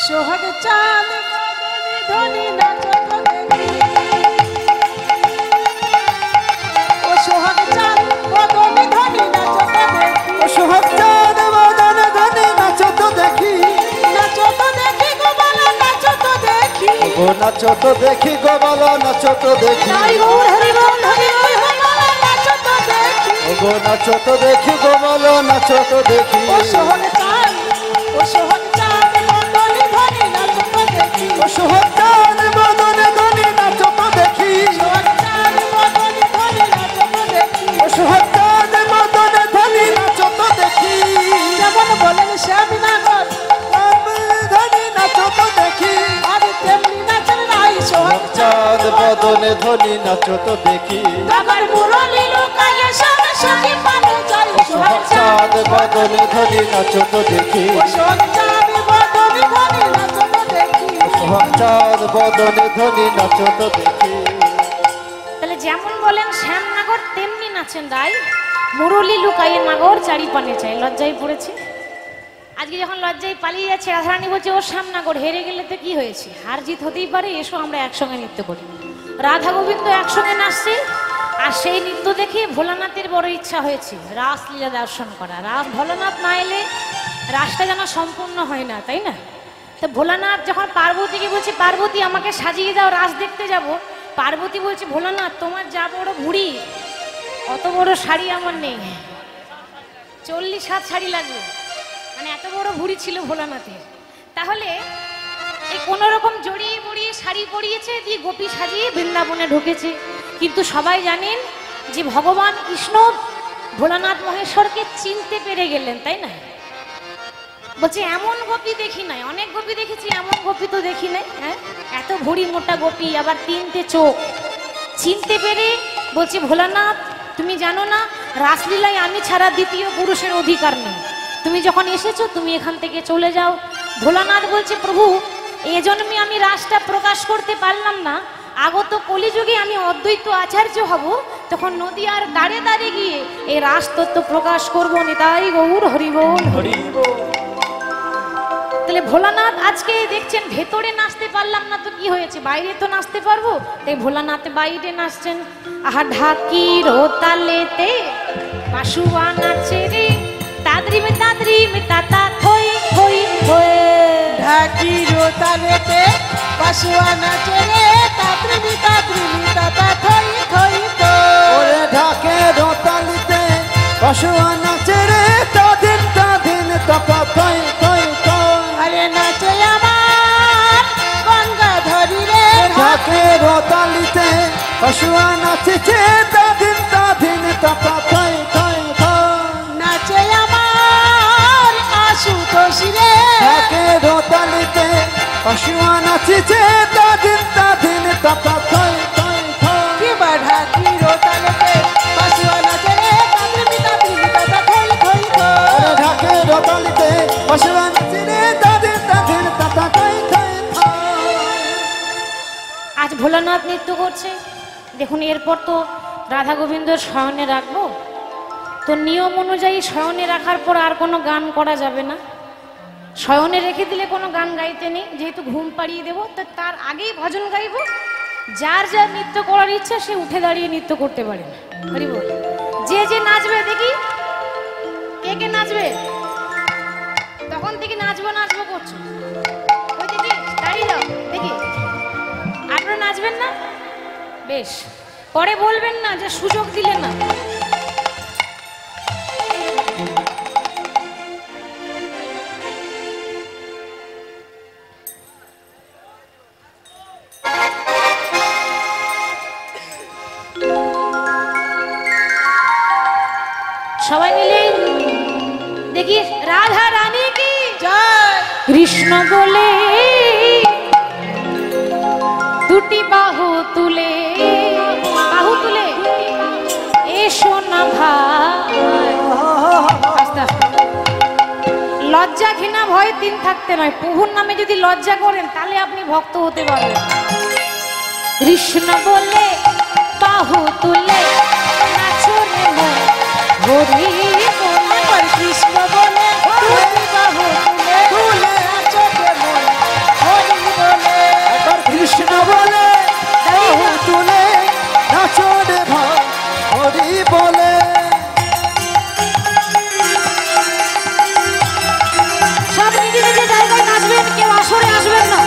সোহাগ চাঁদ বদনে ধনি নাচত দেখি, ও সোহাগ চাঁদ বদনে ধনি নাচত দেখি, ও সোহাগ চাঁদ বদনে ধনি নাচত দেখি, নাচত দেখি গো বালা নাচত দেখি, ও নাচত দেখি গো বালা নাচত দেখি, নাই গৌর হরি বল হরি বল বালা নাচত দেখি, ও গো নাচত দেখি গো বালা নাচত দেখি, ও সোহাগ চাঁদ, ও সোহাগ চাঁদ বদনে ধনি নাচত দেখি, ও সোহাগ চাঁদ বদনে ধনি নাচত দেখি, সোহাগ চাঁদ বদনে ধনি নাচত দেখি, ও সোহাগ চাঁদ বদনে ধনি নাচত দেখি, যেমন বলেন শ্যামনগর ধনি নাচত দেখি, আর তেমনি নাচেন রাই সোহাগ চাঁদ বদনে ধনি নাচত দেখি, আমার মুরলি লোকায় সব সখী পানে যাই সোহাগ চাঁদ বদনে ধনি নাচত দেখি, সোহাগ চাঁদ বদনে ধনি নাচত দেখি, সোহাগ চাঁদ বদনে ধনি নাচত দেখি। তাহলে যেমন বলেন শ্যামনগর তেমনি নাচেন রাই, মুরলি লুকাইয়ে নাগর চারি পানে চাই। লজ্জায় পড়েছে আজকে, যখন লজ্জায় পালিয়ে যাচ্ছে রাধারানী বলছে ও শ্যামনগর, হেরে গেলে তো কি হয়েছে, হার জিত হতেই পারে, এসো আমরা একসঙ্গে নৃত্য করি। রাধা গোবিন্দ একসঙ্গে নাচছে, আর সেই নৃত্য দেখে ভোলানাথের বড় ইচ্ছা হয়েছে রাসলীলা দর্শন করা। রাস ভোলানাথ না এলে রাসটা যেন সম্পূর্ণ হয় না, তাই না? তো ভোলানাথ যখন পার্বতীকে বলছে পার্বতী আমাকে সাজিয়ে দাও, রাস দেখতে যাব, পার্বতী বলছে ভোলানাথ তোমার যা বড় ভুড়ি, অত বড় শাড়ি আমার নেই, 40 হাত শাড়ি লাগবে, মানে এত বড় ভুড়ি ছিল ভোলানাথের। তাহলে এই কোন রকম জড়িয়ে বড়িয়ে শাড়ি পরিয়েছে, দিয়ে গোপী সাজিয়ে বৃন্দাবনে ঢুকেছে। কিন্তু সবাই জানেন যে ভগবান কৃষ্ণ ভোলানাথ মহেশ্বরকে চিনতে পেরে গেলেন, তাই না? বলছে এমন গোপী দেখি নাই, অনেক গোপী দেখেছি, এমন গোপী তো দেখি নাই। হ্যাঁ, এত ভুড়ি মোটা গোপী, আবার তিনটে চোখ। চিনতে পেরে বলছে ভোলানাথ, তুমি জানো না রাসলীলায় আমি ছাড়া দ্বিতীয় পুরুষের অধিকার নেই, তুমি যখন এসেছো তুমি এখান থেকে চলে যাও। ভোলানাথ বলছে প্রভু, এ জন্মে আমি রাসটা প্রকাশ করতে পারলাম না, আগত কলিযুগে আমি অদ্বৈত আচার্য হব, তখন নদীয়ার দাঁড়ে দাঁড়ে গিয়ে এই রাস তত্ত্ব প্রকাশ করবো। নিতাই গৌর হরিবোল হরিবোল। তাহলে ভোলানাথ আজকে দেখছেন ভেতরে নাচতে পারলাম না তো কি হয়েছে, বাইরে তো নাচতে পারবো। তাই ভোলানাথ বাইরে নাচছেন। আহা ঢাকির তালেতে পাশুয়া নাচে রে, তাদ্রিমে তাতা থই থই থই। ঢাকির তালেতে পাশুয়া নাচে রে, তাদ্রিমি তাতা থই থই থই। ওরে ঢাকে রোতালিতে পশুয়া নাচে রে, তাদিন তাপা থই থই থই। আরে নাচে আমার গঙ্গাধরী রে, ঢাকে রোতালিতে পশুয়া নাচেছে, তাদিন তাপা থই থই থই। নাচে আমার আশুতোষী রে, ঢাকে রোতালিতে পশুয়া নাচেছে, তাদিন তাপা থই থই থই। কিবা ঢাকির তালেতে পাশুয়া নাচে রে, তাদ্রিমি তাতা থই থই থই। ওরে ঢাকে রোতালিতে পশুয়া নাচে রে, তাদিন তাপা থই থই থই। আজ ভোলানাথ নৃত্য করছে। দেখুন এরপর তো রাধা গোবিন্দর শয়নে রাখবো, তো নিয়ম অনুযায়ী শয়নে রাখার পর আর কোনো গান করা যাবে না। শয়নে রেখে দিলে কোনো গান গাইতে নেই, যেহেতু ঘুম পাড়িয়ে দেবো, তো তার আগেই ভজন গাইবো। যার যার নৃত্য করার ইচ্ছা সে উঠে দাঁড়িয়ে নৃত্য করতে পারেন। হরি বল। যে যে নাচবে দেখি, কে কে নাচবে? তখন থেকে নাচবো নাচবো করছো, ওই দেখি দাঁড়িয়ে যাও দেখি। আপনারা নাচবেন না? বেশ, পরে বলবেন না যে সুযোগ দিলে না। সবাই মিলে দেখি রাধা রানী কি জয়। কৃষ্ণ বলে দুটি বাহু তুলে এসো না ভাই। আস্তে আস্তে। লজ্জা ঘৃণা ভয় তিন থাকতে নয়, প্রভুর নামে যদি লজ্জা করেন তাহলে আপনি ভক্ত হতে পারবেন। কৃষ্ণ বলে বাহু তুলে নাচো রে মন, হরি বল। কৃষ্ণ বলে দুটি বাহু তুলে নাচো রে মন, হরি বলে। একবার কৃষ্ণ বলে বাহু তুলে নাচো রে ভাই, হরি বলে। সব নিজে নিজে জায়গায় নাচবেন, কেউ আসরে আসবেন না।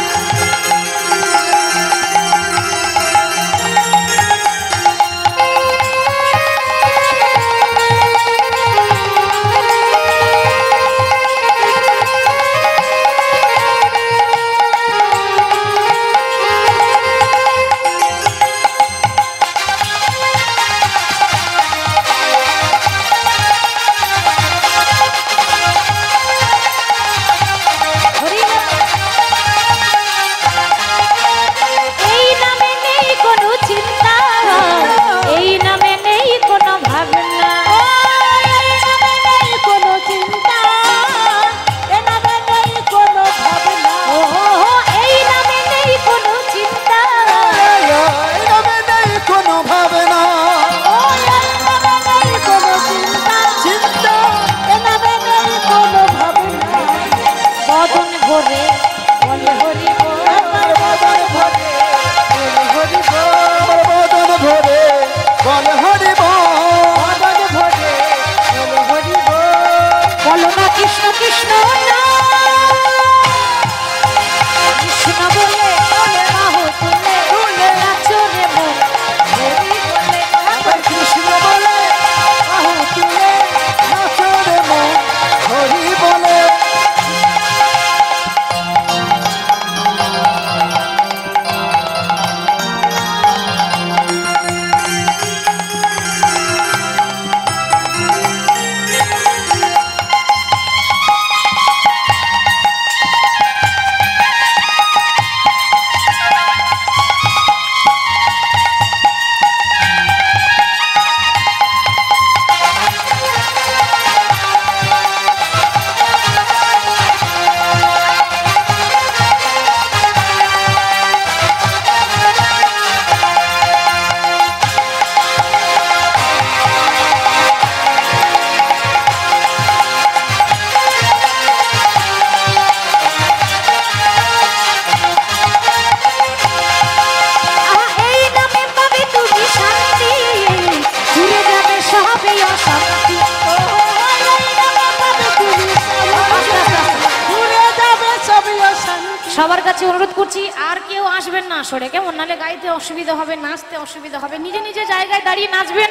সবার কাছে অনুরোধ করছি আর কেউ আসবেন না সরে, কেমন? নালে গাইতে অসুবিধা হবে, নাচতে অসুবিধা হবে। নিজে নিজে জায়গায় দাঁড়িয়ে নাচবেন,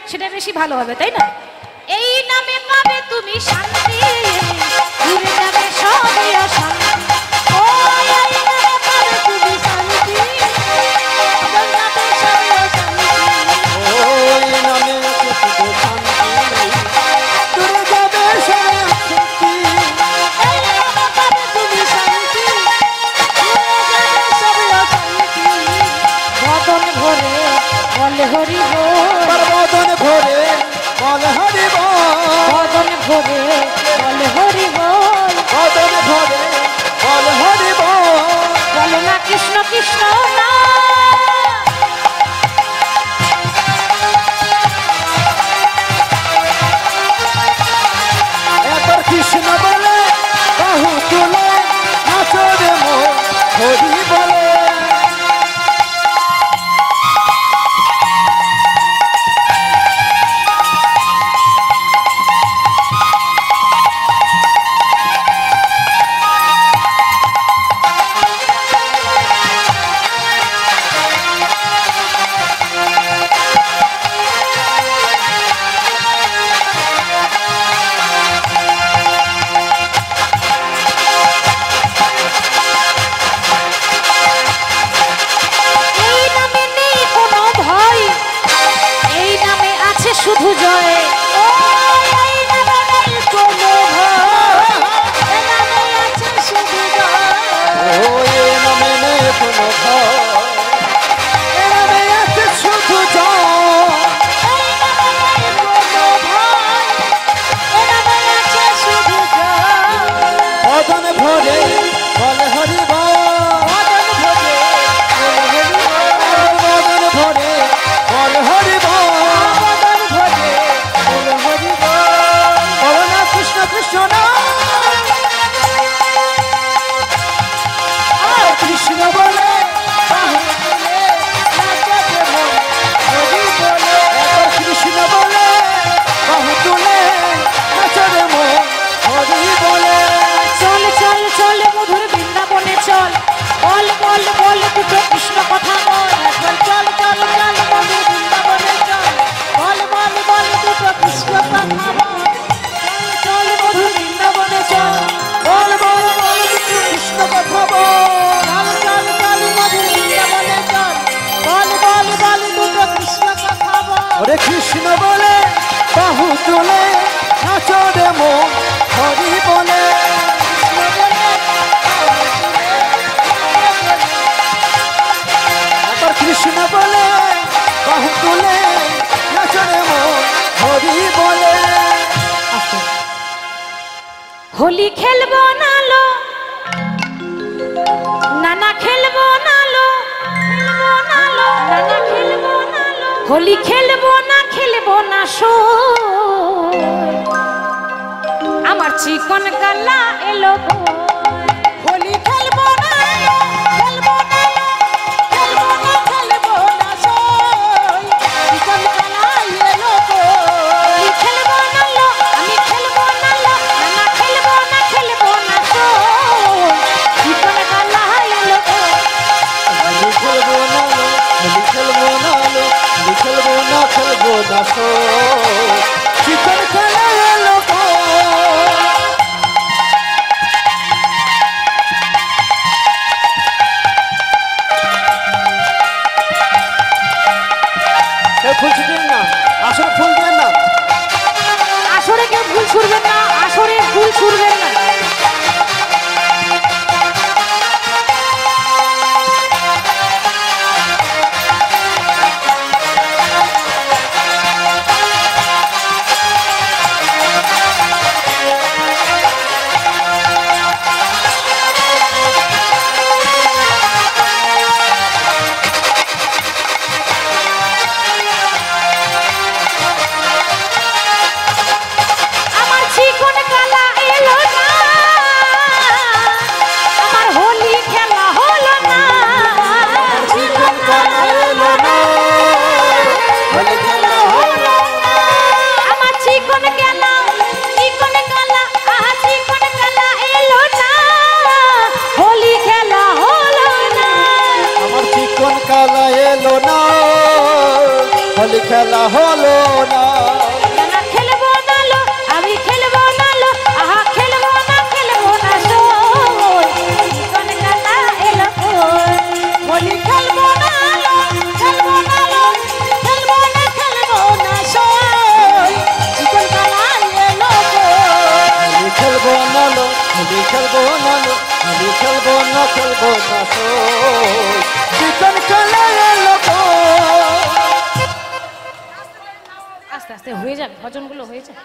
সেটা বেশি ভালো হবে, তাই না? এই নামে পাবে তুমি শান্তি, ঘুরে যাবে সবে অশান্তি। ও এই নামে পাবে তুমি শান্তি, জগতে সবে অশান্তি। ওই নামে শুধু শান্তি, দূরে যাবে সবে অশান্তি। এই নামে পাবে তুমি শান্তি, জগতে সবে অশান্তি। বদন ভরে বলে হরি বল, তার বদন ভরে বল হরি বল, বদন ভরে বলে হরি বল। বদন ভরে বল হরি বল। বলো না কৃষ্ণ কৃষ্ণ না। একবার কৃষ্ণ বলে বাহু তুলে নাচো রে মন হরি বলে। এই নামে নেই কোনো ভয়, এই নামে আছে শুধু জয়। ও এই নামে নেই কোনো ভয়, এই নামে আছে শুধু জয়। ও এ নামে নেই কোনো ভয়, এ নামে আছে শুধু জয়। এই নামে নেই কোনো ভয়, এই নামে আছে শুধু জয়। বদন ভরে বল হরি বল, বদন ভরে বলে হরি বল, বদন ভরে বল হরি বল। বদন ভরে বলে হরি বল। বলো না কৃষ্ণ কৃষ্ণ না। আর কৃষ্ণ বলে বাহু তুলে নাচে মন হরি বলে। একবার কৃষ্ণ বলে বাহু তুলে নাচো রে মন হরি বলে। চল চল চল মধুর বৃন্দাবনে চল, বল বল বল দুটো কৃষ্ণ কথা বল। এখন চল চল চল মধুর বৃন্দাবনে চল, বল বল বল দুটো কৃষ্ণ কথা বল। চল মধুর বৃন্দাবনে চল, বল বল বল দুটো কৃষ্ণ কথা বল। চল চল চল মধুর বৃন্দাবনে চল, বল বল বল দুটো কৃষ্ণ কথা বল। ওরে কৃষ্ণ বলে বাহু তুলে নাচো রে মন হরি বলে। একবার কৃষ্ণ বলে বাহু তুলে নাচো রে মন হরি বলে। হোলি খেলবো না লো, নানা খেলবো না লো, খেলবো না লো, নানা খেলবো না লো। হোলি খেলবো না সো, আমার চিকন কালা এলো গো। হোলি খেলবো না, খেলবো না, খেলবো না, খেলবো না সই, চিকন কালাই এলো গো। হোলি খেলবো না লো, আমি খেলবো না লো, নানা খেলবো না সো, চিকন কালা এলো গো। হোলি খেলবো না লো, হোলি খেলবো না লো, হোলি খেলবো না সো, চিকন খেলা এলো গো। হোলি খেলা হলো না। না খেলবো না লো, আমি খেলবো না লো, আহা খেলবো না সই, চিকন কালা এলো কই। হোলি খেলবো না লো, খেলবো না লো, খেলবো না সই, চিকন কালাই এলো গো। হোলি খেলবো না লো, হোলি খেলবো না লো, হোলি খেলবো না সই, চিকন কালা এলো কই। আস্তে আস্তে হয়ে যাবে, ভজনগুলো হয়ে যাবে।